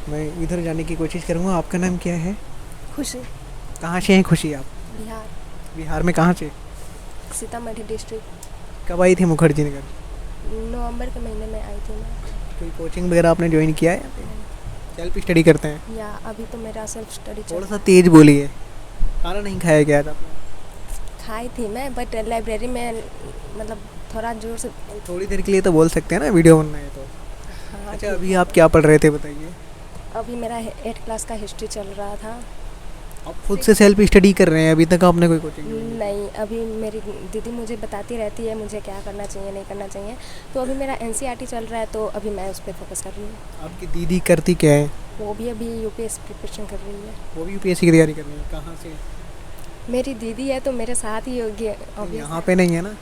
मैं इधर जाने की कोशिश करूँगा। आपका नाम क्या है? खुशी। कहाँ से हैं खुशी आप? बिहार। बिहार में कहाँ से? सीतामढ़ी डिस्ट्रिक्ट। कब आई थी मुखर्जी नगर? नवंबर के महीने में आई थी मैं। कोई कोचिंग वगैरह आपने ज्वाइन किया है? सेल्फ स्टडी करते हैं? या अभी तो मेरा सेल्फ स्टडी थोड़ा सा तेज बोलिए। खाना नहीं खाया गया था? खाई थी मैं, बट लाइब्रेरी में मतलब थोड़ा जोर से। थोड़ी देर के लिए तो बोल सकते हैं ना, वीडियो बनना है तो। हाँ, अच्छा, अभी आप क्या पढ़ रहे थे बताइए? अभी मेरा 8th क्लास का हिस्ट्री चल रहा था। आप खुद से सेल्फ स्टडी कर रहे हैं? अभी तक आपने कोई कोचिंग नहीं, अभी मेरी दीदी मुझे बताती रहती है मुझे क्या करना चाहिए नहीं करना चाहिए, तो अभी मेरा एनसीईआरटी चल रहा है, तो अभी मैं उस पर फोकस कर रही हूँ। आपकी दीदी करती क्या है? वो भी अभी यूपीएससी प्रिपरेशन कर रही है। वो भी यूपीएससी की तैयारी कर रही है? कहाँ से? मेरी दीदी है तो मेरे साथ ही होगी। यहाँ पे नहीं है ना?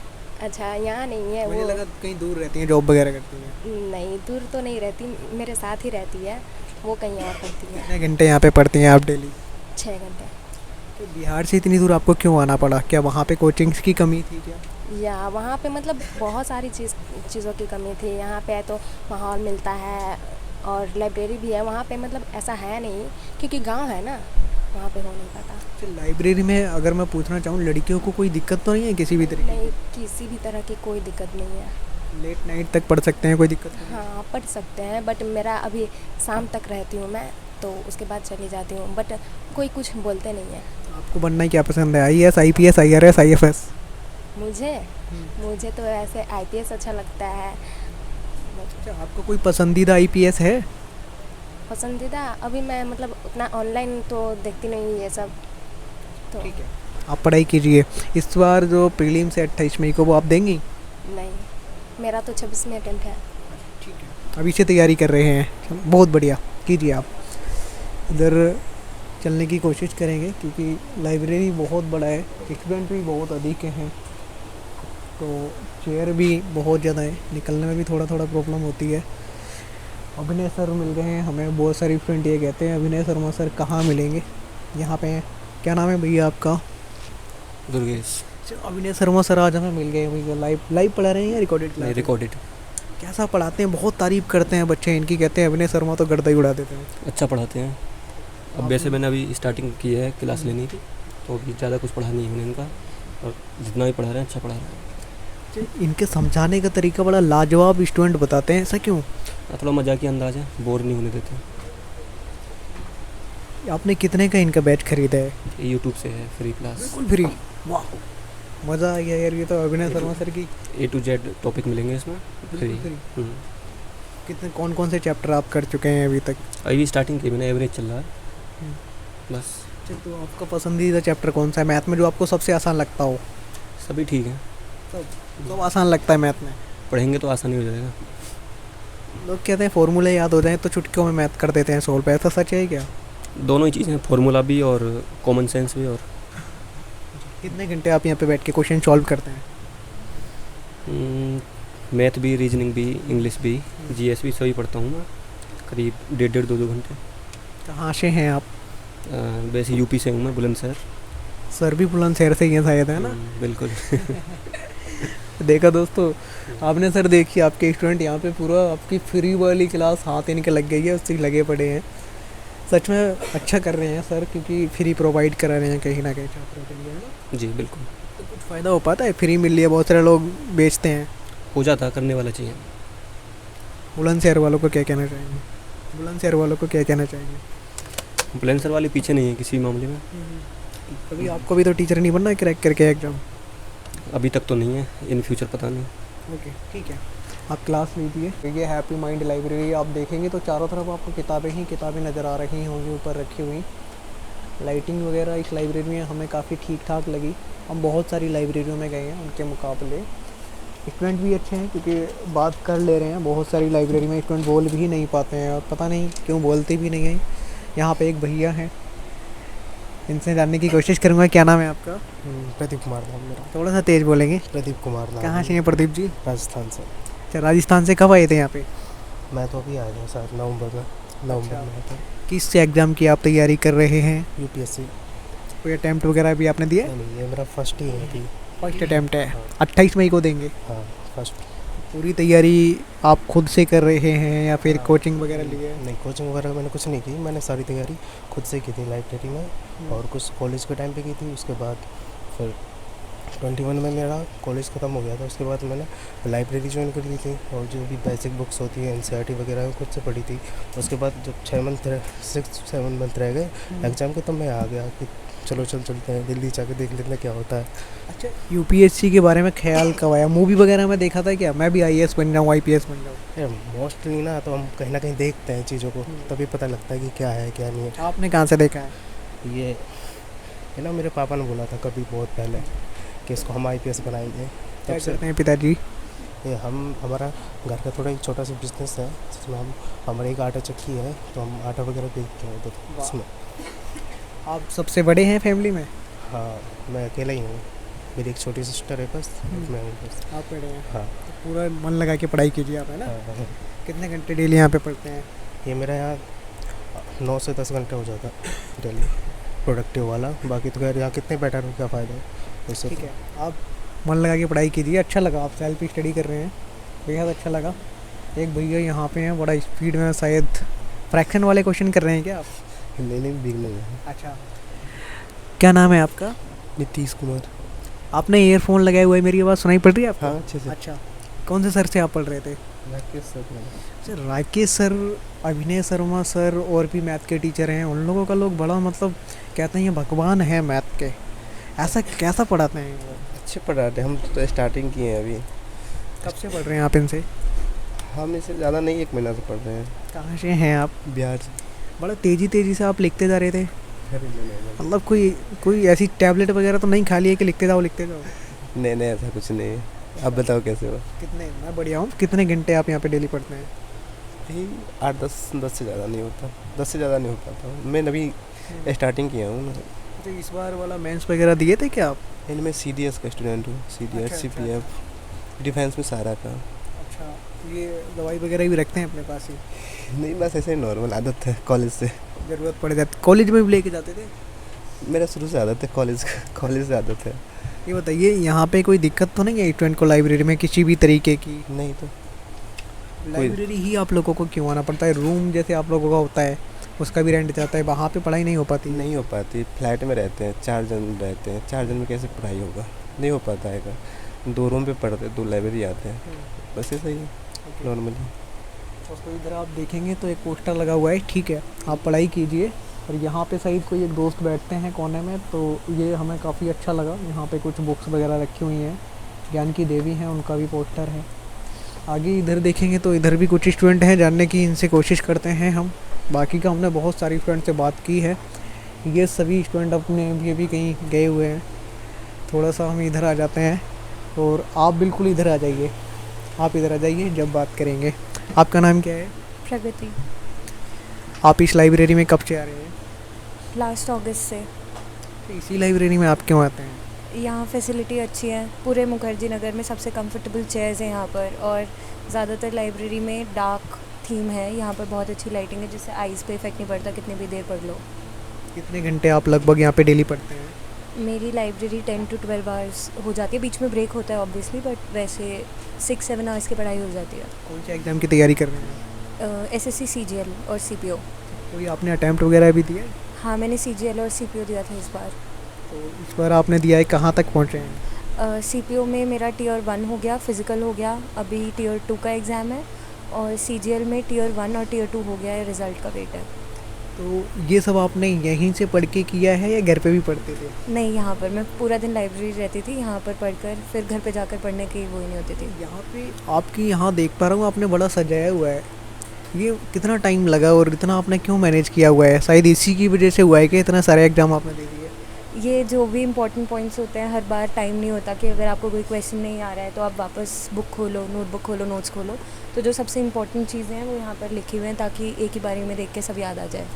अच्छा, यहाँ नहीं है। मुझे वो लगा कहीं दूर रहती हैं, जॉब वगैरह करती हैं। नहीं, दूर तो नहीं रहती, मेरे साथ ही रहती है, वो कहीं और पढ़ती है। कितने घंटे यहाँ पे पढ़ती हैं आप डेली? 6 घंटे। तो बिहार से इतनी दूर आपको क्यों आना पड़ा? क्या वहाँ पे कोचिंग्स की कमी थी क्या? या वहाँ पे मतलब बहुत सारी चीज़ों की कमी थी। यहाँ पे तो माहौल मिलता है और लाइब्रेरी भी है, वहाँ पे मतलब ऐसा है नहीं क्योंकि गांव है ना, वहाँ पे हो नहीं पाता। लाइब्रेरी में अगर मैं पूछना चाहूँ, लड़कियों को कोई दिक्कत तो नहीं है किसी भी तरीके नहीं, किसी भी तरह की कोई दिक्कत नहीं है। लेट नाइट तक पढ़ सकते हैं, कोई दिक्कत नहीं? हाँ पढ़ सकते हैं, बट मेरा अभी शाम तक रहती हूँ मैं, तो उसके बाद चली जाती हूँ, बट कोई कुछ बोलते नहीं है। आपको बनना क्या पसंद है, IAS, IPS, IRS, IFS? मुझे तो ऐसे IPS अच्छा लगता है। अच्छा, आपको कोई पसंदीदा IPS है? पसंदीदा अभी मैं मतलब उतना ऑनलाइन तो देखती नहीं ये सब, तो ठीक है, आप पढ़ाई कीजिए। इस बार जो प्रीलिम्स है 28 मई को, वो आप देंगी? नहीं, मेरा तो 26 में अटेम्प्ट है। ठीक है, अभी से तैयारी कर रहे हैं, बहुत बढ़िया, कीजिए आप। इधर चलने की कोशिश करेंगे क्योंकि लाइब्रेरी बहुत बड़ा है, स्टूडेंट भी बहुत अधिक हैं, तो चेयर भी बहुत ज़्यादा है, निकलने में भी थोड़ा प्रॉब्लम होती है। अभिनय सर मिल गए हैं हमें, बहुत सारी स्टूडेंट ये कहते हैं अभिनय शर्मा सर कहाँ मिलेंगे, यहाँ पे हैं। क्या नाम है भैया आपका? दुर्गेश। अभिनय शर्मा सर आज हमें मिल गए भैया। लाइव पढ़ा रहे हैं या रिकॉर्डेड? रिकॉर्डेड। कैसा पढ़ाते हैं? बहुत तारीफ़ करते हैं बच्चे इनकी, कहते हैं अभिनय शर्मा तो गर्दा ही उड़ा देते हैं। अच्छा पढ़ाते हैं। अब वैसे मैंने अभी स्टार्टिंग की है क्लास लेने की, तो अभी ज़्यादा कुछ पढ़ा नहीं है इनका, और जितना भी पढ़ा रहे हैं अच्छा पढ़ा रहे हैं। इनके समझाने का तरीका बड़ा लाजवाब स्टूडेंट बताते हैं, ऐसा क्यों? थोड़ा मजाकी अंदाज है, बोर नहीं होने देते। आपने कितने का इनका बैच खरीदा है? यूट्यूब से है, फ्री क्लास। बिल्कुल फ्री। वाह, मज़ा आ गया यार, ये तो अभिनय शर्मा सर की A to Z टॉपिक मिलेंगे इसमें फ्री। कितने कौन से चैप्टर आप कर चुके हैं अभी तक? अभी स्टार्टिंग की मैंने, एवरेज चल रहा है बस। तो आपका पसंदीदा चैप्टर कौन सा है मैथ में, जो आपको सबसे आसान लगता हो? सभी ठीक है, सब आसान लगता है मैथ में? पढ़ेंगे तो आसानी हो जाएगा। लोग कहते हैं फॉर्मूले याद हो जाए तो चुटकियों में मैथ कर देते हैं सोल्व, ऐसा सच है क्या? दोनों ही चीज़ें, फार्मूला भी और कॉमन सेंस भी। और कितने घंटे आप यहाँ पे बैठ के क्वेश्चन सॉल्व करते हैं? मैथ भी, रीजनिंग भी, इंग्लिश भी, GS भी, सभी पढ़ता हूँ मैं, करीब 1.5-2 घंटे। कहाँ से हैं आप? वैसे यूपी से हूँ मैं, बुलंदशहर। सर भी बुलंदशहर से ही हैं शायद, है ना? बिल्कुल। देखा दोस्तों आपने, सर देखिए आपके स्टूडेंट यहाँ पे पूरा आपकी फ्री वाली क्लास हाथ इनके लग गई है, उससे लगे पड़े हैं। सच में अच्छा कर रहे हैं सर, क्योंकि फ्री प्रोवाइड करा रहे हैं कहीं ना कहीं छात्रों के लिए, है ना? जी बिल्कुल। तो कुछ फ़ायदा हो पाता है? फ्री मिल रही है, बहुत सारे लोग बेचते हैं। हो जाता, करने वाला चाहिए। बुलंदशहर वालों को क्या कहना चाहेंगे? बुलंदशहर वालों को क्या कहना चाहेंगे? बुलंदशहर वाले पीछे नहीं है किसी मामले में। कभी आपको भी तो टीचर नहीं बनना है क्रैक करके एग्ज़ाम? अभी तक तो नहीं है, इन फ्यूचर पता नहीं। ओके ठीक है, आप क्लास लीजिए। ये हैप्पी माइंड लाइब्रेरी आप देखेंगे तो चारों तरफ आपको किताबें ही किताबें नज़र आ रही होंगी ऊपर रखी हुई। लाइटिंग वगैरह इस लाइब्रेरी में हमें काफ़ी ठीक ठाक लगी। हम बहुत सारी लाइब्रेरियों में गए हैं, उनके मुकाबले स्टूडेंट भी अच्छे हैं क्योंकि बात कर ले रहे हैं। बहुत सारी लाइब्रेरी में स्टूडेंट बोल भी नहीं पाते हैं और पता नहीं क्यों बोलते भी नहीं हैं। यहाँ पे एक भैया हैं, इनसे जानने की कोशिश करूँगा। क्या नाम है आपका? प्रदीप कुमार नाम मेरा। थोड़ा सा तेज़ बोलेंगे। प्रदीप कुमार नाम। कहाँ से हैं प्रदीप जी? राजस्थान से। अच्छा, राजस्थान से कब आए थे यहाँ पे? मैं तो अभी आया हूँ सर, नवंबर में आया था। किस एग्ज़ाम की आप तैयारी कर रहे हैं? UPSC। कोई अटैम्प्ट वगैरह भी आपने दिया? नहीं, ये मेरा फर्स्ट ही है अभी। फर्स्ट अटैम्प्ट है। 28 मई को देंगे? हाँ फर्स्ट। पूरी तैयारी आप खुद से कर रहे हैं या फिर कोचिंग वगैरह ली है? नहीं, कोचिंग वगैरह मैंने कुछ नहीं की, मैंने सारी तैयारी खुद से की थी लाइब्रेरी में, और कुछ कॉलेज के टाइम पे की थी। उसके बाद फिर 21 में मेरा कॉलेज ख़त्म हो गया था, उसके बाद मैंने लाइब्रेरी ज्वाइन कर ली थी, और जो भी बेसिक बुक्स होती है NCERT वगैरह खुद से पढ़ी थी। उसके बाद जब 6-7 मंथ रह गए एग्ज़ाम के, तब मैं आ गया कि चलो चलते हैं दिल्ली जाके देख लेते हैं क्या होता है। अच्छा, UPSC के बारे में ख्याल कब आया? मूवी वगैरह में देखा था क्या, मैं भी IAS बन जाऊँ, IPS बन जाऊँ? मोस्टली ना तो हम कहीं ना कहीं देखते हैं चीज़ों को, तभी पता लगता है कि क्या है क्या नहीं है। आपने कहाँ से देखा है? ये ना मेरे पापा ने बोला था कभी बहुत पहले कि इसको हम IPS बनाएंगे। क्या करते हैं पिताजी? ये हमारा घर का थोड़ा एक छोटा सा बिजनेस है, जिसमें हमारे एक आटा चक्की है, तो हम आटा वगैरह बेचते हैं उधर उसमें। आप सबसे बड़े हैं फैमिली में? हाँ, मैं अकेला ही हूँ, मेरी एक छोटी सिस्टर है बस, मैं हूँ बस। आप बड़े हैं? हाँ। तो पूरा मन लगा के पढ़ाई कीजिए आप, है ना? हाँ। कितने घंटे डेली यहाँ पे पढ़ते हैं? ये मेरा यहाँ 9 से 10 घंटे हो जाता डेली प्रोडक्टिव वाला। बाकी तो खैर यहाँ कितने बेटर हो, क्या फ़ायदा है उससे। ठीक है, आप मन लगा के पढ़ाई कीजिए। अच्छा लगा आप सेल्फ स्टडी कर रहे हैं, बेहद अच्छा लगा। एक भैया यहाँ पे हैं, बड़ा स्पीड में शायद फ्रैक्शन वाले क्वेश्चन कर रहे हैं क्या आप? नहीं बिगनर है। अच्छा, क्या नाम है आपका? नीतीश कुमार। आपने ईयरफोन लगाए हुए, मेरी आवाज़ सुनाई पड़ रही है आपको? हाँ अच्छे से। अच्छा, कौन से सर से आप पढ़ रहे थे? Rakesh sir. Sir Rakesh sir, अभिनय शर्मा सर और भी मैथ के टीचर हैं, उन लोगों का लोग बड़ा मतलब कहते हैं ये भगवान है मैथ के। ऐसा कैसा पढ़ाते हैं वो? अच्छे पढ़ाते हैं, हम तो स्टार्टिंग किए हैं अभी। कब से पढ़ रहे हैं आप इनसे? हम इससे ज़्यादा नहीं, 1 महीना से पढ़ रहे हैं। कहाँ से हैं आप? बिहार से। बड़ा तेज़ी से आप लिखते जा रहे थे, मतलब कोई ऐसी टैबलेट वगैरह तो नहीं खा ली है कि लिखते जाओ? नहीं ऐसा कुछ नहीं है। आप बताओ कैसे हो? कितने? मैं बढ़िया हूँ। कितने घंटे आप यहाँ पे डेली पढ़ते हैं? यही 8-10 से ज़्यादा नहीं होता, 10 से ज़्यादा नहीं हो पाता। मैं अभी स्टार्टिंग किया हूँ। तो इस बार वाला मेंस वगैरह दिए थे क्या आप? मैं CDS का स्टूडेंट हूँ। CDS CPF डिफेंस में सारा का। अच्छा, ये दवाई वगैरह भी रखते हैं अपने पास ही? नहीं, बस ऐसे नॉर्मल आदत है, कॉलेज से ज़रूरत पड़ जाती। कॉलेज में भी लेके जाते थे? मेरा शुरू से आदत है, कॉलेज से आदत है। ये बताइए, यहाँ पे कोई दिक्कत तो नहीं है स्टूडेंट को लाइब्रेरी में किसी भी तरीके की? नहीं। तो लाइब्रेरी ही आप लोगों को क्यों आना पड़ता है? रूम जैसे आप लोगों का होता है उसका भी रेंट जाता है, वहाँ पे पढ़ाई नहीं हो पाती? नहीं हो पाती। फ्लैट में रहते हैं, 4 जन रहते हैं, 4 जन में कैसे पढ़ाई होगा? नहीं हो पाता है। 2 रूम पे पढ़ते, 2 लाइब्रेरी आते हैं, बस ऐसा ही है नॉर्मली। तो इधर आप देखेंगे तो एक पोस्टर लगा हुआ है, ठीक है, आप पढ़ाई कीजिए। और यहाँ पे शायद कोई एक दोस्त बैठते हैं कोने में, तो ये हमें काफ़ी अच्छा लगा। यहाँ पे कुछ बुक्स वगैरह रखी हुई हैं, ज्ञान की देवी हैं, उनका भी पोस्टर है। आगे इधर देखेंगे तो इधर भी कुछ स्टूडेंट हैं, जानने की इनसे कोशिश करते हैं हम। बाकी का हमने बहुत सारी स्टूडेंट से बात की है, ये सभी स्टूडेंट अपने भी कहीं गए हुए हैं। थोड़ा सा हम इधर आ जाते हैं और आप बिल्कुल इधर आ जाइए, आप इधर आ जाइए जब बात करेंगे। आपका नाम क्या है? प्रगति। आप इस लाइब्रेरी में कब से आ रहे हैं? लास्ट अगस्त से। तो इसी लाइब्रेरी में आप क्यों आते हैं? यहाँ फैसिलिटी अच्छी है, पूरे मुखर्जी नगर में सबसे कंफर्टेबल चेयर्स हैं यहाँ पर, और ज़्यादातर लाइब्रेरी में डार्क थीम है। यहाँ पर बहुत अच्छी लाइटिंग है जिससे आइज़ पे इफेक्ट नहीं पड़ता, कितनी भी देर पढ़ लो। कितने घंटे आप लगभग यहाँ पे डेली पढ़ते हैं? मेरी लाइब्रेरी 10 to 12 आवर्स हो जाती है, बीच में ब्रेक होता है ऑब्वियसली, बट वैसे 6-7 आवर्स की पढ़ाई हो जाती है। कौन से एग्ज़ाम की तैयारी कर रहे हैं? SSC CGL और CPO। कोई आपने अटैम्प्ट वगैरह भी दिया है? हाँ, मैंने CGL और CPO दिया था इस बार। तो इस बार आपने दिया है, कहाँ तक पहुँचे हैं? CPO में मेरा Tier 1 हो गया, फिज़िकल हो गया, अभी Tier 2 का एग्ज़ाम है, और CGL में Tier 1 और Tier 2 हो गया है, रिज़ल्ट का वेट है। तो ये सब आपने यहीं से पढ़ के किया है या घर पे भी पढ़ते थे? नहीं, यहाँ पर मैं पूरा दिन लाइब्रेरी रहती थी, यहाँ पर पढ़कर फिर घर पे जाकर पढ़ने की वो ही नहीं होती थी। यहाँ पे आपकी यहाँ देख पा रहा हूँ आपने बड़ा सजाया हुआ है, ये कितना टाइम लगा और इतना आपने क्यों मैनेज किया हुआ है? शायद इसी की वजह से हुआ है कि इतना सारे एग्जाम आपने दे दिए। ये जो भी इंपॉर्टेंट पॉइंट्स होते हैं, हर बार टाइम नहीं होता कि अगर आपको कोई क्वेश्चन नहीं आ रहा है तो आप वापस बुक खोलो, नोटबुक खोलो, नोट्स खोलो, तो जो सबसे इंपॉर्टेंट चीज़ें हैं वो यहाँ पर लिखी हुई हैं ताकि एक ही बारी में देख के सब याद आ जाए।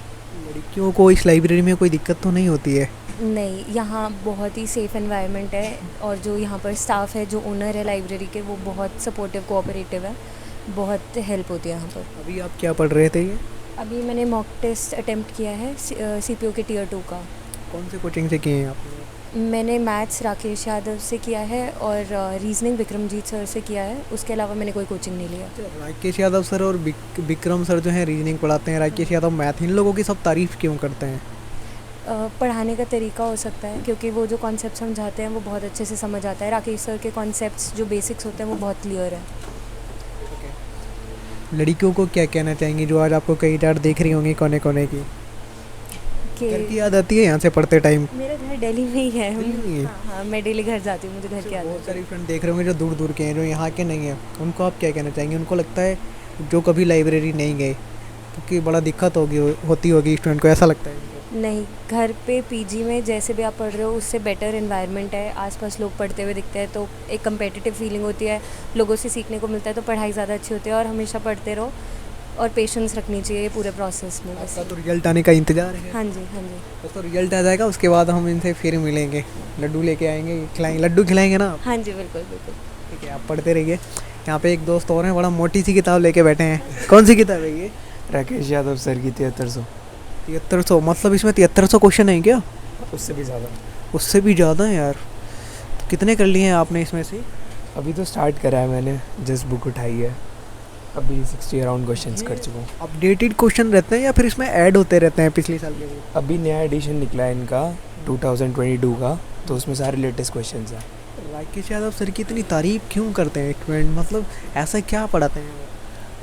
लड़कियों को इस लाइब्रेरी में कोई दिक्कत तो नहीं होती है? नहीं, यहाँ बहुत ही सेफ़ एनवायरनमेंट है, और जो यहाँ पर स्टाफ है, जो ओनर है लाइब्रेरी के, वो बहुत सपोर्टिव, कोऑपरेटिव है, बहुत हेल्प होती है यहाँ पर। अभी आप क्या पढ़ रहे थे? ये अभी मैंने मॉक टेस्ट अटेम्प्ट किया है CPO के Tier 2 का। कौन से कोचिंग से किए हैं आपने? मैंने मैथ्स राकेश यादव से किया है और रीजनिंग विक्रमजीत सर से किया है, उसके अलावा मैंने कोई कोचिंग नहीं लिया। राकेश यादव सर और विक्रम सर जो हैं रीजनिंग पढ़ाते हैं, राकेश यादव मैथ, इन लोगों की सब तारीफ़ क्यों करते हैं? पढ़ाने का तरीका हो सकता है, क्योंकि वो जो कॉन्सेप्ट समझाते हैं वो बहुत अच्छे से समझ आता है। राकेश सर के कॉन्सेप्ट्स जो बेसिक्स होते हैं वो बहुत क्लियर है। लड़कियों को क्या कहना चाहेंगी जो आज आपको कई बार देख रही होंगी कोने कोने की? घर की याद आती है यहाँ से पढ़ते टाइम? मेरा घर दिल्ली में ही है। हाँ, मैं डेली घर जाती हूँ, मुझे घर की याद आती है। बहुत सारी फ्रेंड देख रहे होंगे जो दूर दूर के हैं, जो यहाँ के नहीं हैं, उनको आप क्या कहना चाहेंगे? उनको लगता है जो कभी लाइब्रेरी नहीं गए क्योंकि बड़ा दिक्कत होती होगी स्टूडेंट को, ऐसा लगता है? नहीं, घर पे PG में जैसे भी आप पढ़ रहे हो उससे बेटर एनवायरनमेंट है, आसपास लोग पढ़ते हुए दिखते हैं तो एक कंपेटिटिव फीलिंग होती है, लोगों से सीखने को मिलता है, तो पढ़ाई ज़्यादा अच्छी होती है। और हमेशा पढ़ते रहो और पेशेंस रखनी चाहिए पूरे प्रोसेस में। आपका तो रिजल्ट आने का इंतज़ार है? हाँ जी, हाँ जी। तो रिजल्ट आ जाएगा, उसके बाद हम इनसे फिर मिलेंगे, लड्डू लेके आएंगे, खिलाएंगे, लड्डू खिलाएंगे ना? हाँ जी, बिल्कुल बिल्कुल। ठीक है, आप पढ़ते रहिए। यहाँ पे एक दोस्त और हैं, बड़ा मोटी सी किताब लेके बैठे हैं। कौन सी किताब है ये? राकेश यादव सर की 7300। 7300? मतलब इसमें 7300 क्वेश्चन है क्या? उससे भी ज़्यादा। उससे भी ज़्यादा है यार। कितने कर लिए हैं आपने इसमें से? अभी तो स्टार्ट करा है मैंने, जस्ट बुक उठाई है, अभी 60 अराउंड क्वेश्चंस कर चुका हूँ। अपडेटेड क्वेश्चन रहते हैं या फिर इसमें ऐड होते रहते हैं पिछले साल के भी? अभी नया एडिशन निकला है इनका 2022 का, तो उसमें सारे लेटेस्ट क्वेश्चंस हैं। राकेश यादव सर की इतनी तारीफ क्यों करते हैं स्टूडेंट, मतलब ऐसा क्या पढ़ाते हैं?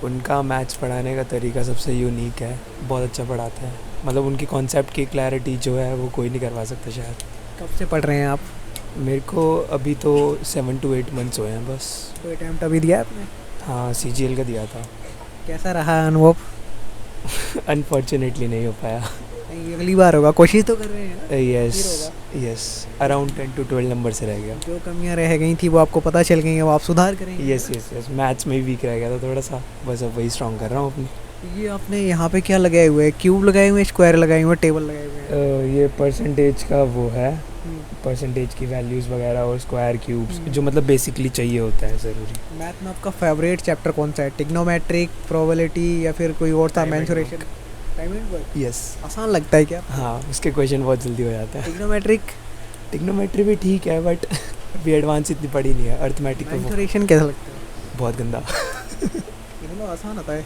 उनका मैथ्स पढ़ाने का तरीका सबसे यूनिक है, बहुत अच्छा पढ़ाते हैं, मतलब उनकी कॉन्सेप्ट की क्लैरिटी जो है वो कोई नहीं करवा सकता शायद। कब से पढ़ रहे हैं आप? मेरे को अभी तो 7 to 8 months हुए हैं बस। कोई अटेम्प्ट अभी दिया आपने? हाँ, CGL का दिया था। कैसा रहा अनुभव? अनफॉर्चुनेटली नहीं हो पाया। नहीं, अगली बार होगा, कोशिश तो कर रहे हैं ना? Yes yes, around 10 to 12 number से रह गया। जो कमियां रह गई थी वो आपको पता चल गई हैं, वो आप सुधार करेंगे? यस यस यस, मैथ्स में वीक रह गया था थोड़ा सा, बस अब वही स्ट्रॉन्ग कर रहा हूँ अपनी। ये आपने यहाँ पे क्या लगाए हुए हैं? क्यूब लगाए हुए हैं, स्क्वायर लगाए हुए हैं, टेबल लगाए हुए हैं? ये परसेंटेज का वो है, परसेंटेज की वैल्यूज़ वगैरह और स्क्वायर क्यूब्स जो मतलब बेसिकली चाहिए होता है ज़रूरी। मैथ में आपका फेवरेट चैप्टर कौन सा है? टिग्नोमेट्रिक, प्रोबेबिलिटी या फिर कोई और था? मेंसुरेशन? यस। आसान लगता है क्या? हाँ, उसके क्वेश्चन बहुत जल्दी हो जाते हैं। टिग्नोमेट्री भी ठीक है, बट अभी एडवांस इतनी पड़ी नहीं है। अर्थमेटिक मेंसुरेशन कैसा लगता है? बहुत गंदा। इतना आसान होता है?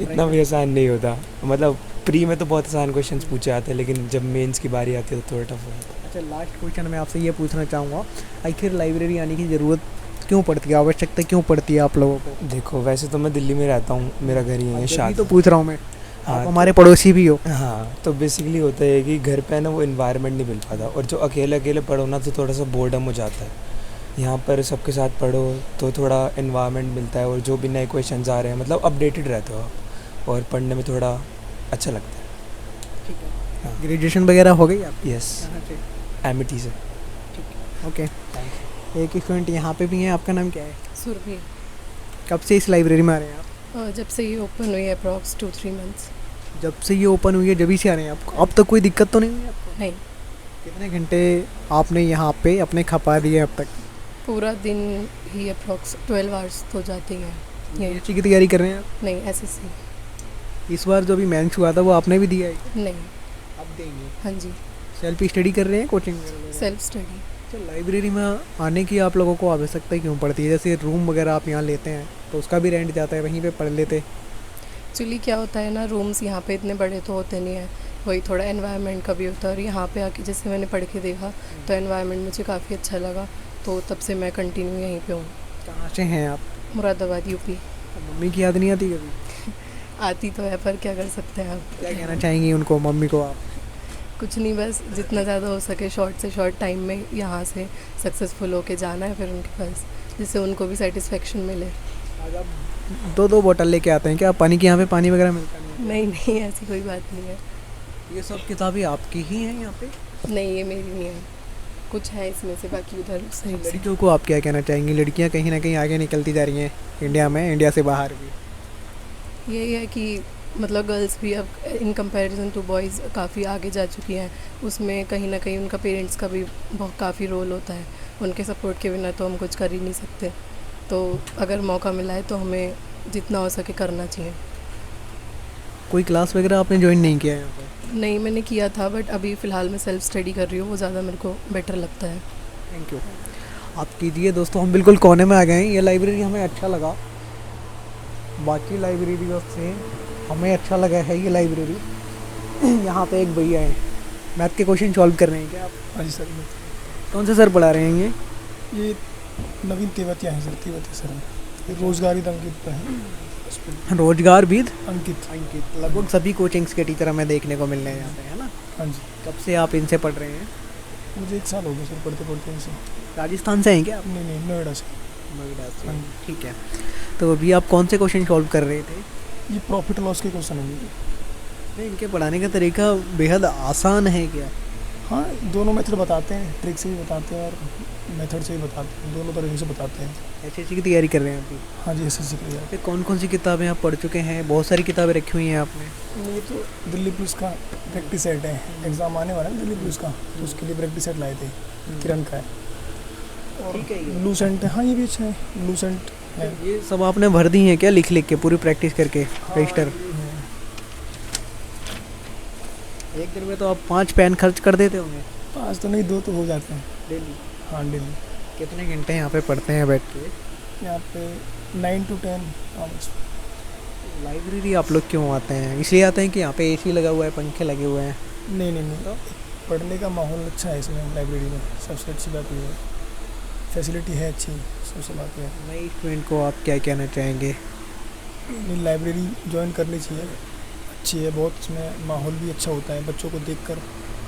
इतना भी आसान नहीं होता, मतलब प्री में तो बहुत आसान क्वेश्चंस पूछे जाते हैं, लेकिन जब मेंस की बारी आती है तो थोड़ा टफ हो जाता है। अच्छा, लास्ट क्वेश्चन मैं आपसे ये पूछना चाहूँगा, आखिर लाइब्रेरी आने की ज़रूरत क्यों पड़ती है, आवश्यकता क्यों पड़ती है आप लोगों को? देखो, वैसे तो मैं दिल्ली में रहता हूँ, मेरा घर ही है शायद, तो पूछ रहा हूँ मैं। हाँ, आप हमारे पड़ोसी भी हो। हाँ, तो बेसिकली होता है कि घर पे ना वो इन्वायरमेंट नहीं मिल पाता, और जो अकेले अकेले पढ़ो ना तो थोड़ा सा बोर्डम हो जाता है। यहाँ पर सबके साथ पढ़ो तो थोड़ा इन्वायरमेंट मिलता है, और जो भी नए क्वेश्चंस आ रहे हैं मतलब अपडेटेड रहते हो और पढ़ने में थोड़ा अच्छा लगता है। ठीक है। हाँ। ग्रेजुएशन वगैरह हो गई आपकी? यस, एमिटी से। ओके, एक स्टूडेंट यहाँ पे भी हैं, आपका नाम क्या है? सुरभि। कब से इस लाइब्रेरी में आ रहे हैं आप? जब से ये ओपन हुई है, अप्रॉक्स 2-3 months। जब से ये ओपन हुई है जब से आ रहे हैं आप? अब तक कोई दिक्कत तो नहीं हुई आपको? नहीं। कितने घंटे आपने यहाँ पे अपने खपा दिए अब तक? पूरा दिन ही अप्रॉक्स 12 hours तो जाती हैं। यूपीएससी की तैयारी कर रहे हैं आप? नहीं, SSC। इस बार जो अभी मेंस हुआ था वो आपने भी दिया है? नहीं। अब देंगे? हाँ जी। सेल्फ स्टडी कर रहे हैं, कोचिंग? Self study. तो लाइब्रेरी में आने की आप लोगों को आवश्यकता क्यों पड़ती है? जैसे रूम वगैरह आप यहाँ लेते हैं तो उसका भी रेंट जाता है, वहीं पे पढ़ लेते। एक्चुअली क्या होता है ना, रूम्स यहाँ पे इतने बड़े तो होते नहीं हैं, वही थोड़ा एनवायरनमेंट का भी होता है, और यहाँ पे आके जैसे मैंने पढ़ के देखा तो एनवायरनमेंट मुझे काफ़ी अच्छा लगा, तो तब से मैं कंटिन्यू यहीं पे हूँ। कहाँ से हैं आप? मुरादाबाद, यूपी। मम्मी की याद नहीं आती कभी? आती तो है, पर क्या कर सकते हैं आप। क्या कहना चाहेंगी उनको, मम्मी को आप? कुछ नहीं, बस जितना ज़्यादा हो सके शॉर्ट से शॉर्ट टाइम में यहाँ से सक्सेसफुल होके जाना है फिर उनके पास, जिससे उनको भी सेटिस्फेक्शन मिले। आज आप 2-2 बोतल लेके आते हैं क्या? पानी के यहाँ पे पानी वगैरह मिलता नहीं? नहीं, ऐसी कोई बात नहीं है। ये सब किताबें आपकी ही हैं यहाँ पे? नहीं, ये मेरी नहीं है, कुछ है इसमें से, बाकी उधर सही। लड़कियों को आप क्या कहना चाहेंगी? लड़कियाँ कहीं ना कहीं आगे निकलती जा रही हैं इंडिया में, इंडिया से बाहर भी। यही है कि मतलब गर्ल्स भी अब इन कंपैरिजन टू बॉयज़ काफ़ी आगे जा चुकी हैं, उसमें कहीं ना कहीं उनका पेरेंट्स का भी बहुत काफ़ी रोल होता है, उनके सपोर्ट के बिना तो हम कुछ कर ही नहीं सकते, तो अगर मौका मिला है तो हमें जितना हो सके करना चाहिए। कोई क्लास वगैरह आपने ज्वाइन नहीं किया है यहाँ पर? नहीं, मैंने किया था, बट अभी फ़िलहाल मैं सेल्फ स्टडी कर रही हूँ, वो ज़्यादा मेरे को बेटर लगता है। Thank you. आप कीजिए दोस्तों, हम बिल्कुल कोने में आ गए हैं। ये लाइब्रेरी हमें अच्छा लगा, बाकी लाइब्रेरियों से हमें अच्छा लगा है ये लाइब्रेरी। यहाँ पे एक भैया हैं, मैथ के क्वेश्चन सॉल्व कर रहे हैं क्या आप? हाँ जी सर। कौन से सर पढ़ा रहे हैं ये नवीन तेवतिया हैं सर, तेवतिया सर, रोजगारी अंकित है। रोजगार विद अंकित लगभग सभी कोचिंग्स के टीचर हमें देखने को मिल रहे हैं यहाँ पे, है ना? हाँ जी। कब से आप इनसे पढ़ रहे हैं? मुझे 1 साल हो गया सर पढ़ते पढ़ते इनसे। राजस्थान से हैं क्या आप? नहीं, नोएडा से। नोएडा से, ठीक है। तो अभी आप कौन से क्वेश्चन सॉल्व कर रहे थे? ये प्रॉफिट लॉस के क्वेश्चन होंगे। नहीं, इनके पढ़ाने का तरीका बेहद आसान है क्या? हाँ, दोनों मेथड बताते हैं, ट्रिक से भी बताते हैं और मेथड से भी बताते हैं, दोनों तरीके से बताते हैं। एसएससी की तैयारी कर रहे हैं अभी? हाँ जी, एसएससी की तैयारी। कौन कौन सी किताबें आप पढ़ चुके हैं? बहुत सारी किताबें रखी हुई हैं आपने। ये तो दिल्ली पुलिस का प्रैक्टिस सेट है, एग्ज़ाम आने वाला है दिल्ली पुलिस का, तो उसके लिए प्रैक्टिस सेट लाए थे, किरण का है। और लूसेंट है, हाँ ये भी अच्छा है, लूसेंट है। ये सब आपने भर दी हैं क्या लिख लिख के, पूरी प्रैक्टिस करके रजिस्टर? एक दिन में तो आप 5 पेन खर्च कर देते होंगे? 5 तो नहीं, 2 तो हो जाते हैं डेली। हाँ, डेली। कितने घंटे यहाँ पे पढ़ते हैं बैठ के? यहाँ पे 9 to 10 आवर्स। लाइब्रेरी आप लोग क्यों आते हैं? इसलिए आते हैं कि यहाँ पे एसी लगा हुआ है, पंखे लगे हुए हैं? नहीं, पढ़ने का माहौल अच्छा है इसमें लाइब्रेरी में, सबसे अच्छी बात ये है। फैसिलिटी है अच्छी, सबसे बात है। नई स्टूडेंट को आप क्या कहना चाहेंगे? लाइब्रेरी ज्वाइन करनी चाहिए, अच्छी है बहुत, इसमें माहौल भी अच्छा होता है, बच्चों को देखकर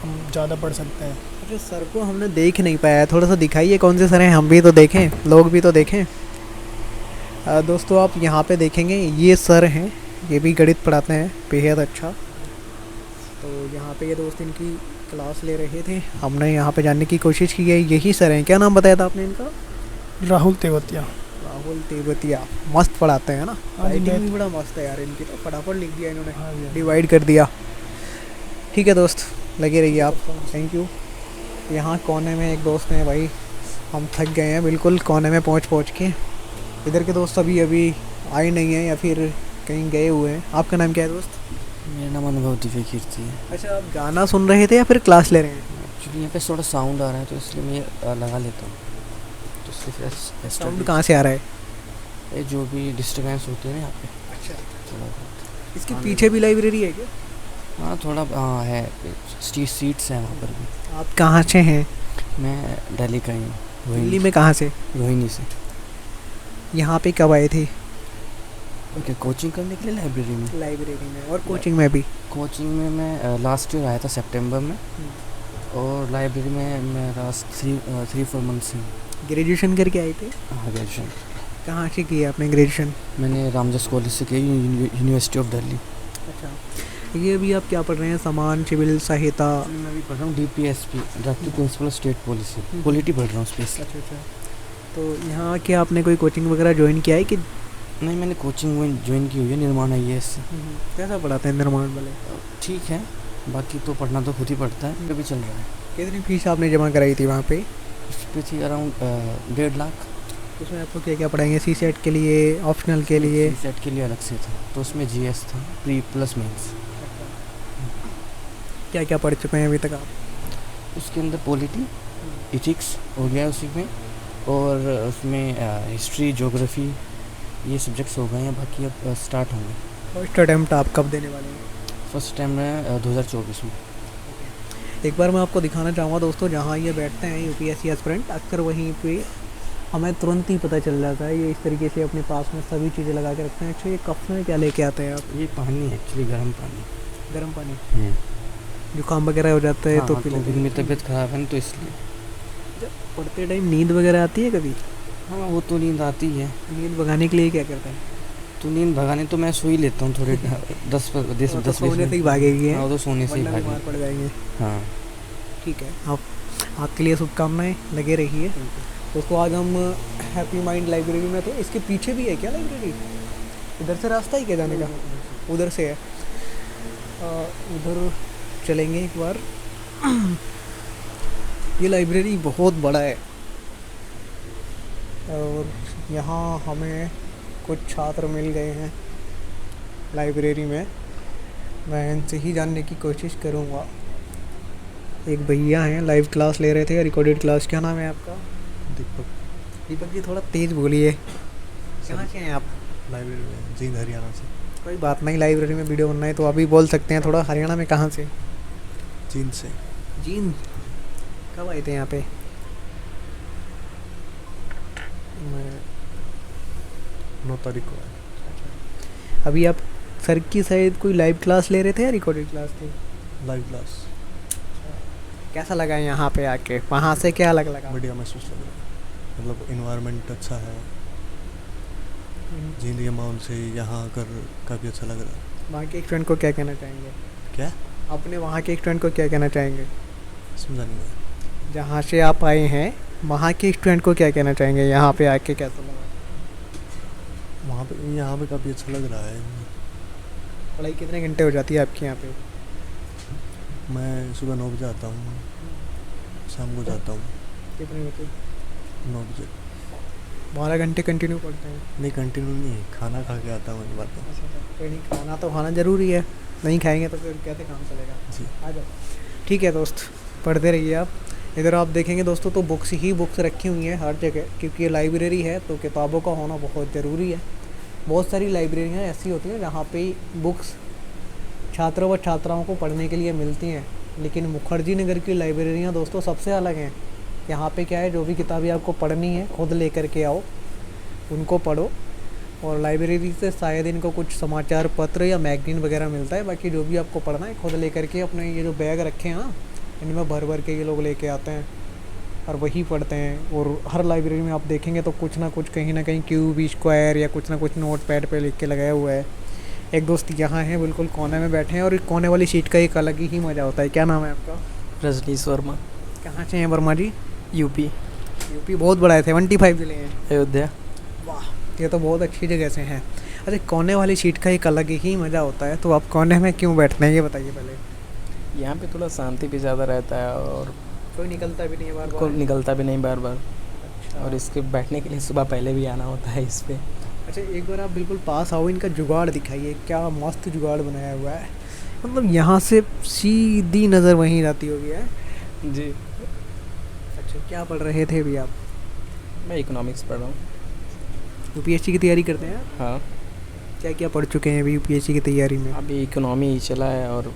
हम ज़्यादा पढ़ सकते हैं। अच्छा, सर को हमने देख नहीं पाया, थोड़ा सा दिखाइए कौन से सर हैं, हम भी तो देखें, लोग भी तो देखें। दोस्तों आप यहाँ पे देखेंगे ये सर हैं, ये भी गणित पढ़ाते हैं, बेहद अच्छा। तो यहाँ पे ये दोस्त इनकी क्लास ले रहे थे, हमने यहाँ पे जानने की कोशिश की है। यही सर हैं, क्या नाम बताया था आपने इनका? राहुल तेवतिया। राहुल तेवतिया, मस्त पढ़ाते हैं ना? हाँ जी, राइटिंग भी बड़ा मस्त है यार इनकी, तो फटाफट लिख दिया इन्होंने, डिवाइड कर दिया। ठीक है दोस्त, लगे रहिए आप, थैंक यू। यहाँ कोने में एक दोस्त हैं भाई, हम थक गए हैं बिल्कुल कोने में पहुँच के। इधर के दोस्त अभी आए नहीं हैं या फिर कहीं गए हुए हैं। आपका नाम क्या है दोस्त? मेरा नाम अनुभव दिव्य कीर्ति है। अच्छा, आप गाना सुन रहे थे या फिर क्लास ले रहे हैं? एक्चुअली यहाँ पे थोड़ा साउंड आ रहा है तो इसलिए मैं लगा लेता हूँ, तो इसलिए साउंड कहाँ से आ रहा है? ये जो भी डिस्टर्बेंस होते हैं यहाँ पे। अच्छा, इसके पीछे भी लाइब्रेरी है क्या? हाँ थोड़ा हाँ है, सीट्स हैं वहाँ पर भी। आप कहाँ से हैं? मैं दिल्ली का ही हूँ। दिल्ली में कहाँ से? रोहिणी से। यहाँ पे कब आए थे? ओके, कोचिंग करने के लिए लाइब्रेरी में? लाइब्रेरी में, और कोचिंग में भी? कोचिंग में मैं लास्ट ईयर आया था सितंबर में, और लाइब्रेरी में मैं लास्ट 3-4 मंथ से। ग्रेजुएशन करके आए थे? हाँ ग्रेजुएशन। कहाँ से किया आपने ग्रेजुएशन? मैंने रामदास कॉलेज से किया, यूनिवर्सिटी ऑफ दिल्ली। अच्छा, ये अभी आप क्या पढ़ रहे हैं? सामान सिविल सहायता? मैं भी पढ़ रहा हूँ DPSP, director principal state policy, polity पढ़ रहा हूँ स्पेशली। अच्छा, तो यहाँ क्या आपने कोई कोचिंग वगैरह ज्वाइन किया है कि नहीं? मैंने कोचिंग ज्वाइन की हुई है निर्माण IAS से। कैसा पढ़ाते हैं निर्माण वाले? ठीक है, बाकी तो पढ़ना तो खुद ही पड़ता है, अभी चल रहा है। कितनी फीस आपने जमा कराई थी वहाँ पे? उस पर थी अराउंड 1.5 लाख। उसमें आपको क्या क्या पढ़ाएंगे? CSET के लिए, ऑप्शनल के लिए? CSET के लिए अलग से था, तो उसमें GS था, प्री प्लस मेंस। क्या क्या पढ़ चुके हैं अभी तक आप? उसके अंदर पॉलिटी, इथिक्स हो गया उसी में, और उसमें हिस्ट्री, ज्योग्राफी, ये सब्जेक्ट्स हो गए हैं, बाकी अब स्टार्ट होंगे। फर्स्ट अटैम्प्ट आप कब देने वाले हैं? फर्स्ट टाइम है 2024 में। एक बार मैं आपको दिखाना चाहूँगा दोस्तों, जहाँ ये बैठते हैं UPSC एस्पिरेंट, अक्सर वहीं पे हमें तुरंत ही पता चल जाता है। ये इस तरीके से अपने पास में सभी चीज़ें लगा के रखते हैं। अच्छा, ये कप में क्या लेके आते हैं आप? ये पानी है एक्चुअली, गर्म पानी। गर्म पानी? जुकाम वगैरह हो जाता है तो पी लेते हैं? मेरी तबीयत ख़राब है तो इसलिए। जब पढ़ते टाइम नींद वगैरह आती है कभी? हाँ वो तो नींद आती है। नींद भगाने के लिए क्या करते हैं? तो नींद भगाने तो मैं सो ही लेता हूँ थोड़े 10-20 सोने से ही भागेगी? हाँ, तो सोने से ही भागेगी, पड़ जाएंगे। हाँ ठीक है, आपके लिए शुभकामनाएं, लगे रहिए दोस्तों। आज हम हैप्पी माइंड लाइब्रेरी में थे। इसके पीछे भी है क्या लाइब्रेरी? इधर से रास्ता ही क्या जाने का? उधर से है, उधर चलेंगे एक बार। ये लाइब्रेरी बहुत बड़ा है और यहाँ हमें कुछ छात्र मिल गए हैं लाइब्रेरी में। मैं इनसे ही जानने की कोशिश करूँगा। एक भैया हैं, लाइव क्लास ले रहे थे, रिकॉर्डेड क्लास। क्या नाम है आपका? दीपक जी, थोड़ा तेज़ बोलिए। कहाँ से हैं आप? लाइब्रेरी में, जींद हरियाणा से। कोई बात नहीं, लाइब्रेरी में वीडियो बनना है तो अभी बोल सकते हैं। थोड़ा हरियाणा में कहाँ से? जींद से। जींद? कब आए थे यहाँ पे? मैं 9 तारीख को आया। अभी आप सर की शायद कोई लाइव क्लास ले रहे थे या रिकॉर्डेड क्लास थी? Live class. कैसा लगा यहाँ पे आके? वहाँ से क्या अलग लगा? बढ़िया महसूस लग रहा है, मतलब इन्वायरमेंट अच्छा है, जींद के माहौल से यहाँ आकर काफ़ी अच्छा लग रहा है। वहाँ के स्टूडेंट को क्या कहना चाहेंगे? क्या? अपने वहाँ के स्टूडेंट को क्या कहना चाहेंगे? समझा नहीं मैं। जहाँ से आप आए हैं वहाँ के स्टूडेंट को क्या कहना चाहेंगे? यहाँ पे आके कैसा लगा? यहाँ पे काफ़ी अच्छा लग रहा है। पढ़ाई कितने घंटे हो जाती है आपके यहाँ पे? मैं सुबह 9 बजे आता हूँ, शाम को जाता हूँ। कितने बजे? 9 बजे। 12 घंटे कंटिन्यू पढ़ते हैं? नहीं, कंटिन्यू नहीं, खाना खा के आता हूँ एक बार तो। कोई नहीं, खाना तो खाना ज़रूरी है, नहीं खाएंगे तो फिर कैसे काम चलेगा? जी। आ जाओ। ठीक है दोस्त, पढ़ते रहिए आप। इधर आप देखेंगे दोस्तों तो बुक्स ही बुक्स रखी हुई हैं हर जगह, क्योंकि ये लाइब्रेरी है तो किताबों का होना बहुत ज़रूरी है। बहुत सारी लाइब्रेरियाँ ऐसी होती हैं जहाँ पे बुक्स छात्रों व छात्राओं को पढ़ने के लिए मिलती हैं, लेकिन मुखर्जी नगर की लाइब्रेरियाँ दोस्तों सबसे अलग हैं। यहाँ पे क्या है, जो भी किताबें आपको पढ़नी है खुद लेकर के आओ, उनको पढ़ो। और लाइब्रेरी से शायद इनको कुछ समाचार पत्र या मैगजीन वगैरह मिलता है, बाकी जो भी आपको पढ़ना है खुद लेकर के अपने ये जो बैग रखे हैं ना, इनमें भर भर के ये लोग लेके आते हैं और वही पढ़ते हैं। और हर लाइब्रेरी में आप देखेंगे तो कुछ ना कुछ कहीं ना कहीं क्यूब स्क्वायर या कुछ ना कुछ नोट पैड पे लिख के लगाया हुआ है। एक दोस्त यहाँ हैं बिल्कुल कोने में बैठे हैं और इस कोने वाली सीट का एक अलग ही मज़ा होता है। क्या नाम है आपका? रजनीश वर्मा। कहाँ से हैं वर्मा जी? यूपी। यूपी बहुत बड़ा है, 75 जिले हैं। अयोध्या। वाह, ये तो बहुत अच्छी जगह से हैं। अरे कोने वाली सीट का एक अलग ही मज़ा होता है, तो आप कोने में क्यों बैठते हैं ये बताइए पहले। यहाँ पे थोड़ा शांति भी ज़्यादा रहता है और कोई निकलता भी नहीं है बार बार। कोई निकलता भी नहीं बार बार। अच्छा। और इसके बैठने के लिए सुबह पहले भी आना होता है इस पर। अच्छा, एक बार आप बिल्कुल पास आओ, इनका जुगाड़ दिखाइए, क्या मस्त जुगाड़ बनाया हुआ है। मतलब यहाँ से सीधी नज़र वहीं जाती होगी है जी। अच्छा, क्या पढ़ रहे थे अभी आप? मैं इकोनॉमिक्स पढ़ रहा हूँ। यूपीएससी की तैयारी करते हैं? हाँ। क्या क्या पढ़ चुके हैं अभी यूपीएससी की तैयारी में? अभी इकोनॉमी चला है और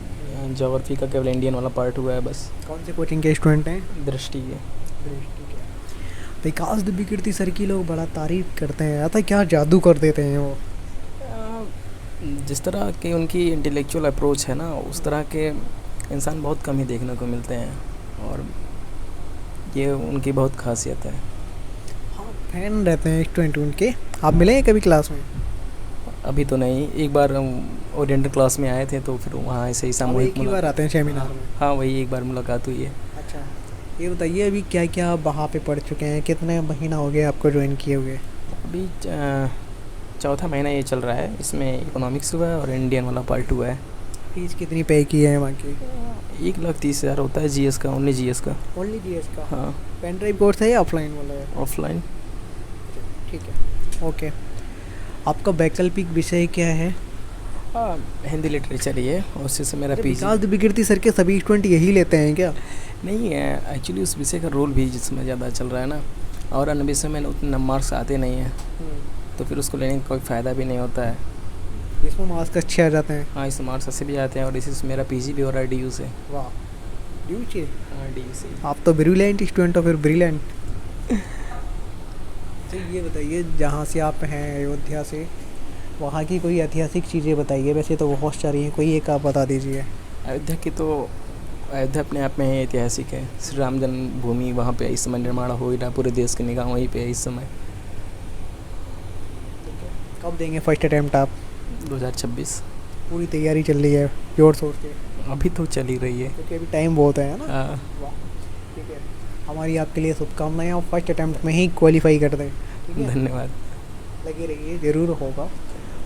ज्योग्राफी का केवल इंडियन वाला पार्ट हुआ है बस। कौन से कोचिंग के स्टूडेंट हैं? दृष्टि के। विकास दिव्यकीर्ति सर की लोग बड़ा तारीफ करते हैं, आता क्या जादू कर देते हैं वो। जिस तरह की उनकी इंटेलेक्चुअल अप्रोच है ना, उस तरह के इंसान बहुत कम ही देखने को मिलते हैं और ये उनकी बहुत खासियत है। हाँ, फैन रहते हैं स्टूडेंट उनके। आप मिले हैं कभी क्लास में? अभी तो नहीं, एक बार ओरिएंटल क्लास में आए थे तो फिर वहाँ ऐसे ही सामूहिक बार आते हैं सेमिनार में। हाँ, वही एक बार मुलाकात हुई है। अच्छा, ये बताइए अभी क्या क्या आप वहाँ पे पढ़ चुके हैं, कितने महीना हो गया आपको ज्वाइन किए हुए? अभी चौथा महीना ये चल रहा है, इसमें इकोनॉमिक्स हुआ है और इंडियन वाला पार्ट हुआ है। फीस कितनी पे की है वहाँ की? 1,30,000 होता है जीएस का, ओनली जीएस का। ओनली जीएस का? हाँ। पेन ड्राइव कोर्स है या ऑफलाइन वाला है? ऑफलाइन। ठीक है, ओके। आपका वैकल्पिक विषय क्या है? हाँ, हिंदी लिटरेचर ही है और उसी से मेरा पीजी। विकास दिव्यकीर्ति सर के सभी स्टूडेंट यही लेते हैं क्या? नहीं है, एक्चुअली उस विषय का रोल भी जिसमें ज़्यादा चल रहा है ना, और अन्य विषय में उतने मार्क्स आते नहीं हैं, तो फिर उसको लेने का कोई फ़ायदा भी नहीं होता है। इसमें मार्क्स अच्छे आ जाते हैं? हाँ, इसमें मार्क्स अच्छे भी आते हैं और इसी से मेरा पीजी भी हो रहा है DU से। वाह, DU से? हाँ, DU से। आप तो ब्रिलियंट स्टूडेंट हो फिर, ब्रिलियंट। तो ये बताइए, जहाँ से आप हैं अयोध्या से, वहाँ की कोई ऐतिहासिक चीज़ें बताइए। वैसे तो बहुत सारी हैं, कोई एक आप बता दीजिए। अयोध्या की तो अयोध्या अपने आप में ही ऐतिहासिक है। श्री राम जन्मभूमि वहाँ पे इस समय निर्माण हो ही रहा, पूरे देश की निगाह वहीं पे है इस समय। कब देंगे फर्स्ट अटैम्प्ट आप? 2026। पूरी तैयारी चल रही है जोर शोर से? अभी तो चल ही रही है, क्योंकि अभी टाइम बहुत है ना। हाँ। ठीक है, हमारी आपके लिए शुभकामनाएं, और फर्स्ट अटैम्प्ट में ही क्वालिफाई कर दें। धन्यवाद। लगे रहिए, ज़रूर होगा।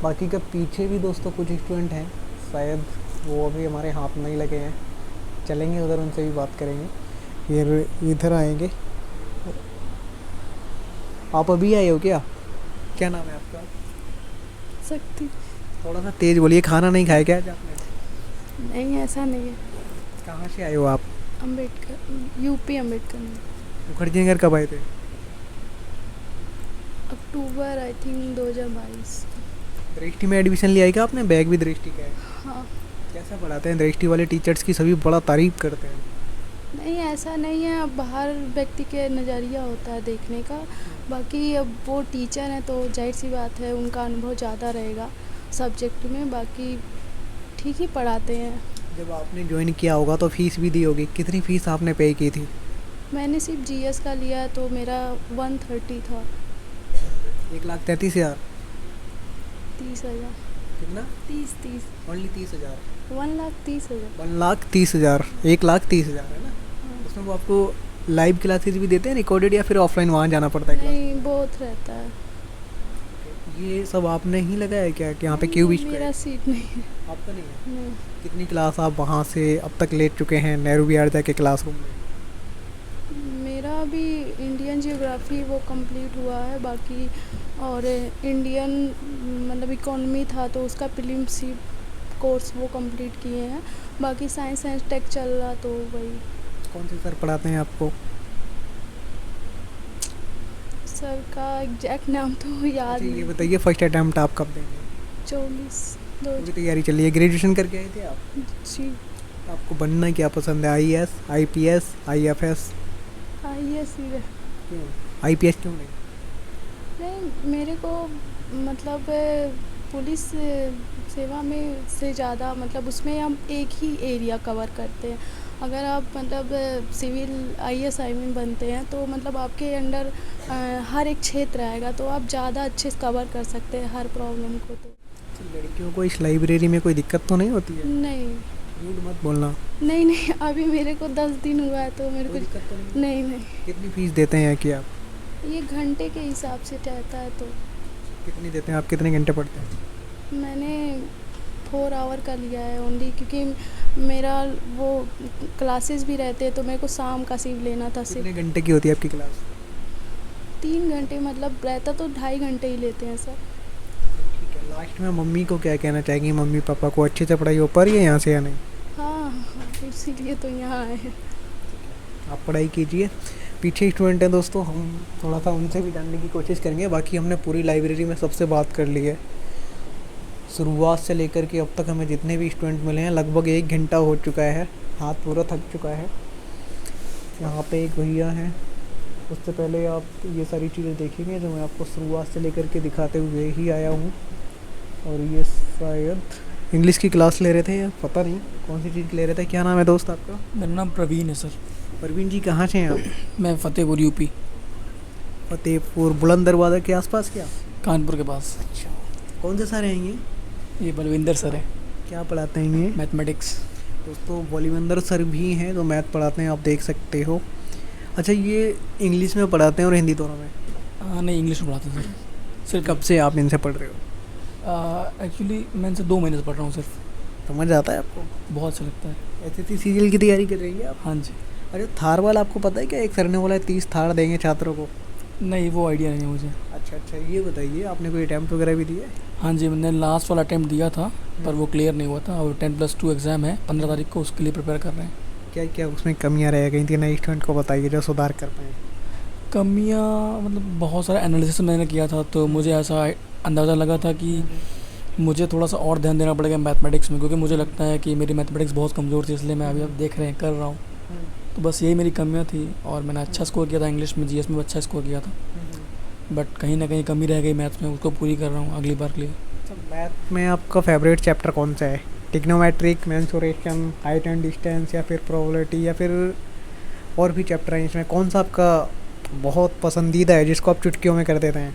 बाकी का पीछे भी दोस्तों कुछ स्टूडेंट हैं, शायद वो अभी हमारे हाथ नहीं लगे हैं, चलेंगे उधर, उनसे भी बात करेंगे। फिर इधर आएंगे। आप अभी आए हो क्या? क्या नाम है आपका? शक्ति। थोड़ा सा तेज़ बोलिए। खाना नहीं खाया क्या आज आपने? नहीं, ऐसा नहीं है। कहाँ से आए हो आप? अम्बेडकर, यूपी अम्बेडकर में। मुखर्जी नगर कब आए थे? अक्टूबर आई थिंक 2022। दृष्टि में एडमिशन लिया है क्या आपने? बैग भी दृष्टि का है? हाँ। कैसा पढ़ाते हैं दृष्टि वाले टीचर्स की? सभी बड़ा तारीफ करते हैं। नहीं, ऐसा नहीं है, अब बाहर व्यक्ति के नज़रिया होता है देखने का। बाकी अब वो टीचर हैं तो जाहिर सी बात है उनका अनुभव ज़्यादा रहेगा सब्जेक्ट में। बाकी ठीक ही पढ़ाते हैं। जब आपने ज्वाइन किया होगा तो फीस भी दी होगी, कितनी फ़ीस आपने पे की थी? मैंने सिर्फ जीएस का लिया तो मेरा 130 था। 1,33,000? 30,000। कितना? 30 ओनली 30,000? 1,30,000। 1,30,000? 1,30,000 है ना? उसमें वो आपको लाइव क्लासेस भी देते हैं रिकॉर्डेड, या फिर ऑफलाइन वहाँ जाना पड़ता है? नहीं, बहुत रहता है। ये सब आपने ही लगाया क्या कि यहाँ पे क्यों बीच? मेरा सीट नहीं है। आपका नहीं है? नहीं। कितनी क्लास आप वहाँ से अब तक ले चुके हैं नेहरू विहार जाके क्लासरूम में? मेरा अभी इंडियन जियोग्राफी वो कंप्लीट हुआ है, बाकी और इंडियन मतलब इकोनॉमी था तो उसका प्रीलिम्स कोर्स वो कंप्लीट किए हैं। बाकी साइंस टेक चल रहा तो वही। कौन से सर पढ़ाते हैं आपको? सर का एग्जैक्ट नाम तो याद ये नहीं। बताइए फर्स्ट अटैम्प्ट आप कब देंगे? 24 पूरी तैयारी चल रही है। ग्रेजुएशन करके आए थे आप? जी। आपको बनना क्या पसंद है? IAS, IPS, IFS? IAS ही रहे। क्यों IPS क्यों नहीं? नहीं, मेरे को मतलब पुलिस सेवा में से ज़्यादा मतलब उसमें हम एक ही एरिया कवर करते हैं। अगर आप मतलब सिविल IAS बनते हैं तो मतलब आपके अंडर हर एक क्षेत्र आएगा, तो आप ज़्यादा अच्छे से कवर कर सकते हैं हर प्रॉब्लम को। तो लड़कियों को इस लाइब्रेरी में कोई दिक्कत तो नहीं होती है? नहीं झूठ मत बोलना। नहीं, अभी मेरे को 10 दिन हुआ है तो मेरे को दिक्कत तो नहीं। कितनी फीस देते हैं कि आप? ये घंटे के हिसाब से रहता है। तो कितनी देते हैं आप? कितने घंटे पढ़ते हैं? मैंने 4 आवर का लिया है ओनली, क्योंकि मेरा वो क्लासेस भी रहते हैं तो मेरे को शाम का सिर्फ लेना था। कितने घंटे की होती है आपकी क्लास? 3 घंटे मतलब रहता तो 2.5 घंटे ही लेते हैं सर। ठीक है, लास्ट में मम्मी को क्या कहना चाहेंगी? मम्मी पापा को अच्छे से पढ़ाई हो पा रही है यहाँ से या नहीं? हाँ, इसीलिए तो यहाँ आए हैं। आप पढ़ाई कीजिए। पीछे स्टूडेंट हैं दोस्तों, हम थोड़ा सा उनसे भी जानने की कोशिश करेंगे। बाकी हमने पूरी लाइब्रेरी में सबसे बात कर ली है, शुरुआत से लेकर के अब तक हमें जितने भी स्टूडेंट मिले हैं लगभग 1 घंटा हो चुका है, हाथ पूरा थक चुका है। यहाँ पे एक भैया हैं, उससे पहले आप ये सारी चीज़ें देखेंगे जो मैं आपको शुरुआत से लेकर के दिखाते हुए ही आया हूँ। और ये शायद इंग्लिश की क्लास ले रहे थे या पता नहीं कौन सी चीज़ ले रहे थे। क्या नाम है दोस्त आपका? मेरा नाम प्रवीण है सर। प्रवीण जी, कहाँ से हैं आप? मैं फतेहपुर यूपी। फतेहपुर बुलंद दरवाज़ा के आसपास? क्या कानपुर के पास। अच्छा, कौन से सर हैं ये बलविंदर सर है। क्या पढ़ाते हैं ये? मैथमेटिक्स। दोस्तों बलविंदर सर भी हैं जो मैथ पढ़ाते हैं, आप देख सकते हो। अच्छा, ये इंग्लिश में पढ़ाते हैं और हिंदी दोनों में? नहीं, इंग्लिश में पढ़ाते हैं सर। सिर्फ कब से आप इनसे पढ़ रहे हो? एक्चुअली मैं इनसे 2 महीने से पढ़ रहा हूँ सिर्फ। समझ आता है आपको? बहुत अच्छा लगता है। SSC सीजीएल की तैयारी कर रही है आप? हाँ जी। अरे थार वाला आपको पता है क्या? एक सर ने बोला है 30 थार देंगे छात्रों को। नहीं, वो आइडिया नहीं है मुझे। अच्छा, ये बताइए आपने कोई अटैम्प्ट वगैरह भी दिया है? हाँ जी, मैंने लास्ट वाला अटैम्प्ट दिया था पर वो क्लियर नहीं हुआ था। और 10+2 एग्ज़ाम है 15 तारीख को, उसके लिए प्रिपेयर कर रहे हैं। क्या क्या उसमें कमियाँ रह गई थी? नए स्टूडेंट को बताइए जो सुधार कर पाएँ। कमियाँ मतलब बहुत सारा एनालिसिस मैंने किया था तो मुझे ऐसा अंदाज़ा लगा था कि मुझे थोड़ा सा और ध्यान देना पड़ेगा मैथमेटिक्स में, क्योंकि मुझे लगता है कि मेरी मैथमेटिक्स बहुत कमज़ोर थी, इसलिए मैं अभी आप देख रहे हैं कर रहा हूँ। तो बस यही मेरी कमियाँ थी। और मैंने अच्छा स्कोर किया था इंग्लिश में, GS में अच्छा स्कोर किया था, बट कहीं ना कहीं कमी रह गई मैथ्स में, उसको पूरी कर रहा हूँ अगली बार के लिए। मैथ में आपका फेवरेट चैप्टर कौन सा है? Trigonometric, mensuration, height and distance, या फिर प्रोबेबिलिटी, या फिर और भी चैप्टर हैं इसमें? कौन सा आपका बहुत पसंदीदा है जिसको आप चुटकियों में कर देते हैं?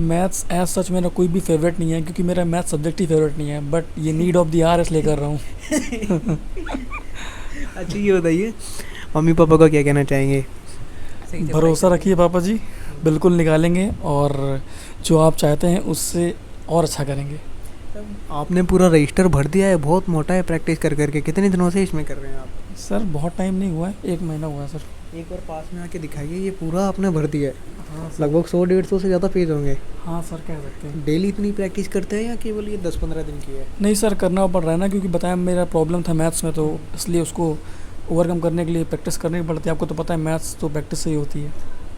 मैथ्स एज सच मेरा कोई भी फेवरेट नहीं है, क्योंकि मेरा मैथ सब्जेक्ट ही फेवरेट नहीं है, बट ये नीड ऑफ द आवर इसलिए कर रहा हूँ। अच्छा, ये बताइए मम्मी पापा को क्या कहना चाहेंगे? भरोसा रखिए पापा जी, बिल्कुल निकालेंगे और जो आप चाहते हैं उससे और अच्छा करेंगे। आपने पूरा रजिस्टर भर दिया है, बहुत मोटा है प्रैक्टिस कर करके। कितने दिनों से इसमें कर रहे हैं आप? सर बहुत टाइम नहीं हुआ है, 1 महीना हुआ है सर। एक बार पास में आके दिखाइए, ये पूरा आपने भर दिया है। हाँ, लगभग 100-150 से ज़्यादा पेज होंगे। हाँ सर, कह सकते हैं। डेली इतनी प्रैक्टिस करते हैं या केवल ये 10-15 दिन की है? नहीं सर, करना पड़ रहा है ना, क्योंकि बताया मेरा प्रॉब्लम था मैथ्स में, तो इसलिए उसको ओवरकम करने के लिए प्रैक्टिस करनी पड़ती है। आपको तो पता है मैथ्स तो प्रैक्टिस से ही होती है।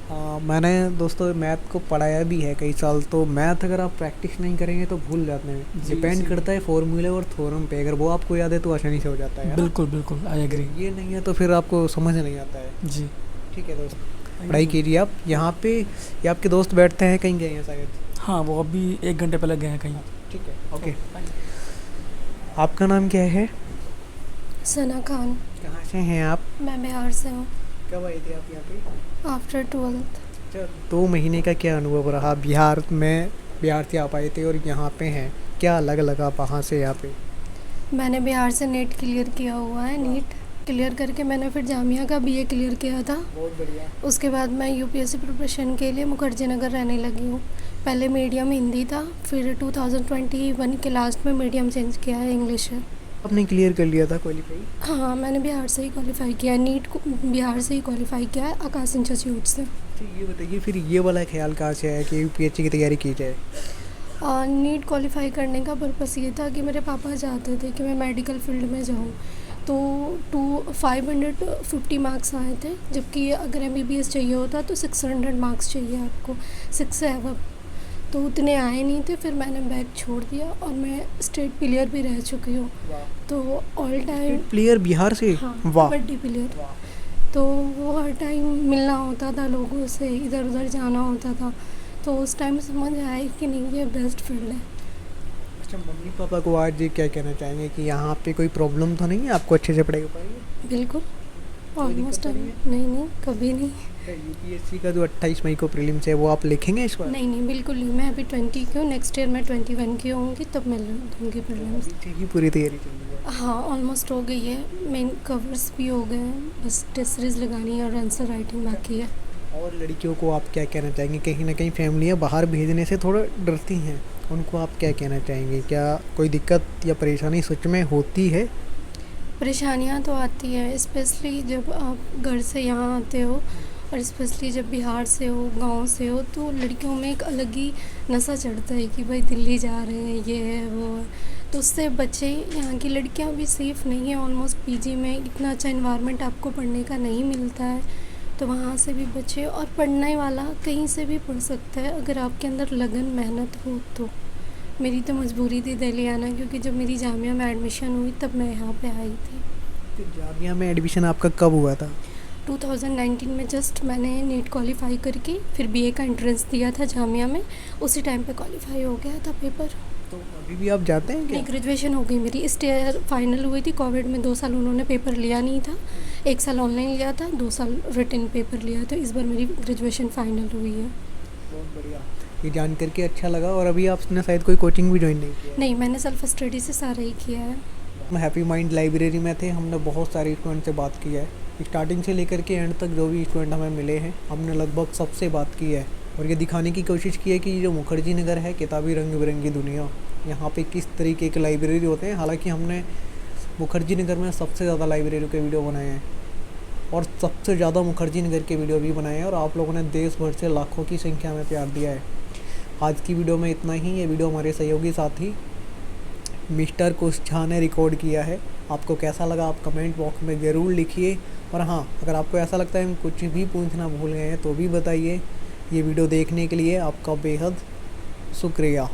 हाँ, मैंने दोस्तों मैथ को पढ़ाया भी है कई साल, तो मैथ अगर आप प्रैक्टिस नहीं करेंगे तो भूल जाते हैं। डिपेंड करता है फॉर्मूले और थ्योरम पे, अगर वो आपको याद है तो आसानी से हो जाता है। बिल्कुल बिल्कुल, आई एग्री। ये नहीं है तो फिर आपको समझ नहीं आता है जी। ठीक है दोस्त, पढ़ाई कीजिए आप। यहाँ पे ये आपके दोस्त बैठते हैं, कहीं गए हैं शायद? हाँ, वो अभी 1 घंटे पहले गए हैं कहीं। ठीक है, ओके। आपका नाम क्या है? सना खान। कहाँ से हैं आप? मैं बिहार से हूँ। कब आई थी आप यहाँ पे? After 12th। अच्छा, 2 महीने का क्या अनुभव रहा? बिहार से आप आए थे और यहाँ पे हैं, क्या अलग लगा वहाँ से यहाँ पे? मैंने बिहार से नेट क्लियर किया हुआ है। नीट क्लियर करके मैंने फिर जामिया का BA क्लियर किया था। बहुत बढ़िया। उसके बाद मैं UPSC प्रिपरेशन के लिए मुखर्जी नगर रहने लगी हूँ। पहले मीडियम हिंदी था, फिर 2021 के लास्ट में मीडियम चेंज किया है, इंग्लिश है। आपने क्लियर कर लिया था क्वालिफाई? हाँ, मैंने बिहार से ही क्वालिफाई किया है। नीट को बिहार से ही क्वालिफाई किया है, आकाश इंस्टीट्यूट से। ये बताइए फिर ये वाला ख्याल कहाँ से आया कि UPSC की तैयारी की जाए? नीट क्वालिफाई करने का पर्पस ये था कि मेरे पापा चाहते थे कि मैं मेडिकल फील्ड में जाऊँ, तो 550 मार्क्स आए थे, जबकि अगर MBBS चाहिए होता तो 600 मार्क्स चाहिए आपको, 6 से अबव, तो उतने आए नहीं थे। फिर मैंने बैग छोड़ दिया और मैं स्टेट प्लेयर भी रह चुकी हूँ, तो ऑल टाइम प्लेयर बिहार से? हाँ, वाह। कबड्डी प्लेयर। तो वो हर टाइम मिलना होता था लोगों से, इधर उधर जाना होता था, तो उस टाइम समझ आया कि नहीं, ये बेस्ट फील्ड है। अच्छा, मम्मी पापा को आज ये क्या कहना चाहेंगे कि यहाँ पे कोई प्रॉब्लम तो नहीं है, आपको अच्छे से पढ़ाई हो पाएगी? बिल्कुल, ऑलमोस्ट नहीं, कभी नहीं। UPSC का जो 28 मई को प्रीलिम्स है वो आप लिखेंगे इस बार? नहीं, बिल्कुल नहीं। मैं अभी 20 की हूँ, नेक्स्ट ईयर मैं 21 की होंगी, तब मैं दूँगी प्रीलिम्स। की पूरी तैयारी चल रही है? हाँ, ऑलमोस्ट हो गई है, मेन कवर्स भी हो गए हैं, बस टेस्ट सीरीज लगानी है और आंसर राइटिंग बाकी है। और लड़कियों को आप क्या कहना चाहेंगे? कहीं ना कहीं फैमिलियाँ बाहर भेजने से थोड़ा डरती हैं, उनको आप क्या कहना चाहेंगे? क्या कोई दिक्कत या परेशानी सच में होती है? परेशानियाँ तो आती है, स्पेशली जब आप घर से यहाँ आते हो, और स्पेशली जब बिहार से हो, गांव से हो, तो लड़कियों में एक अलग ही नशा चढ़ता है कि भाई दिल्ली जा रहे हैं, ये है वो है, तो उससे बच्चे। यहाँ की लड़कियाँ भी सेफ़ नहीं है, ऑलमोस्ट PG में इतना अच्छा इन्वायरमेंट आपको पढ़ने का नहीं मिलता है, तो वहाँ से भी बचे। और पढ़ने वाला कहीं से भी पढ़ सकता है अगर आपके अंदर लगन मेहनत हो तो। मेरी तो मजबूरी थी दिल्ली आना, क्योंकि जब मेरी जामिया में एडमिशन हुई तब मैं यहाँ पे आई थी। तो जामिया में एडमिशन आपका कब हुआ था? 2019 में जस्ट मैंने नीट क्वालिफाई करके फिर BA का एंट्रेंस दिया था जामिया में, उसी टाइम पे क्वालिफाई हो गया था पेपर। तो अभी भी आप जाते हैं क्या? नहीं, ग्रेजुएशन हो गई मेरी, इस ईयर फाइनल हुई थी। कोविड में 2 साल उन्होंने पेपर लिया नहीं था, 1 साल ऑनलाइन लिया था, 2 साल रिटन पेपर लिया, तो इस बार मेरी ग्रेजुएशन फाइनल हुई है। बहुत बढ़िया, ये जान करके अच्छा लगा। और अभी आपने शायद कोई कोचिंग भी ज्वाइन नहीं किया? नहीं, मैंने सेल्फ स्टडी से सारा ही किया है। हम हैप्पी माइंड लाइब्रेरी में थे, हमने बहुत सारे स्टूडेंट से बात की है, स्टार्टिंग से लेकर के एंड तक जो भी स्टूडेंट हमें मिले हैं हमने लगभग सबसे बात की है, और ये दिखाने की कोशिश की है कि जो मुखर्जी नगर है, किताबी रंग बिरंगी दुनिया, यहाँ पे किस तरीके के लाइब्रेरी होते हैं। हालांकि हमने मुखर्जी नगर में सबसे ज़्यादा लाइब्रेरी के वीडियो बनाए हैं, और सबसे ज़्यादा मुखर्जी नगर के वीडियो भी बनाए हैं, और आप लोगों ने देश भर से लाखों की संख्या में प्यार दिया है। आज की वीडियो में इतना ही। ये वीडियो हमारे सहयोगी साथी मिस्टर कुश झा ने रिकॉर्ड किया है। आपको कैसा लगा आप कमेंट बॉक्स में ज़रूर लिखिए, और हाँ, अगर आपको ऐसा लगता है हम कुछ भी पूछना भूल गए हैं तो भी बताइए। ये वीडियो देखने के लिए आपका बेहद शुक्रिया।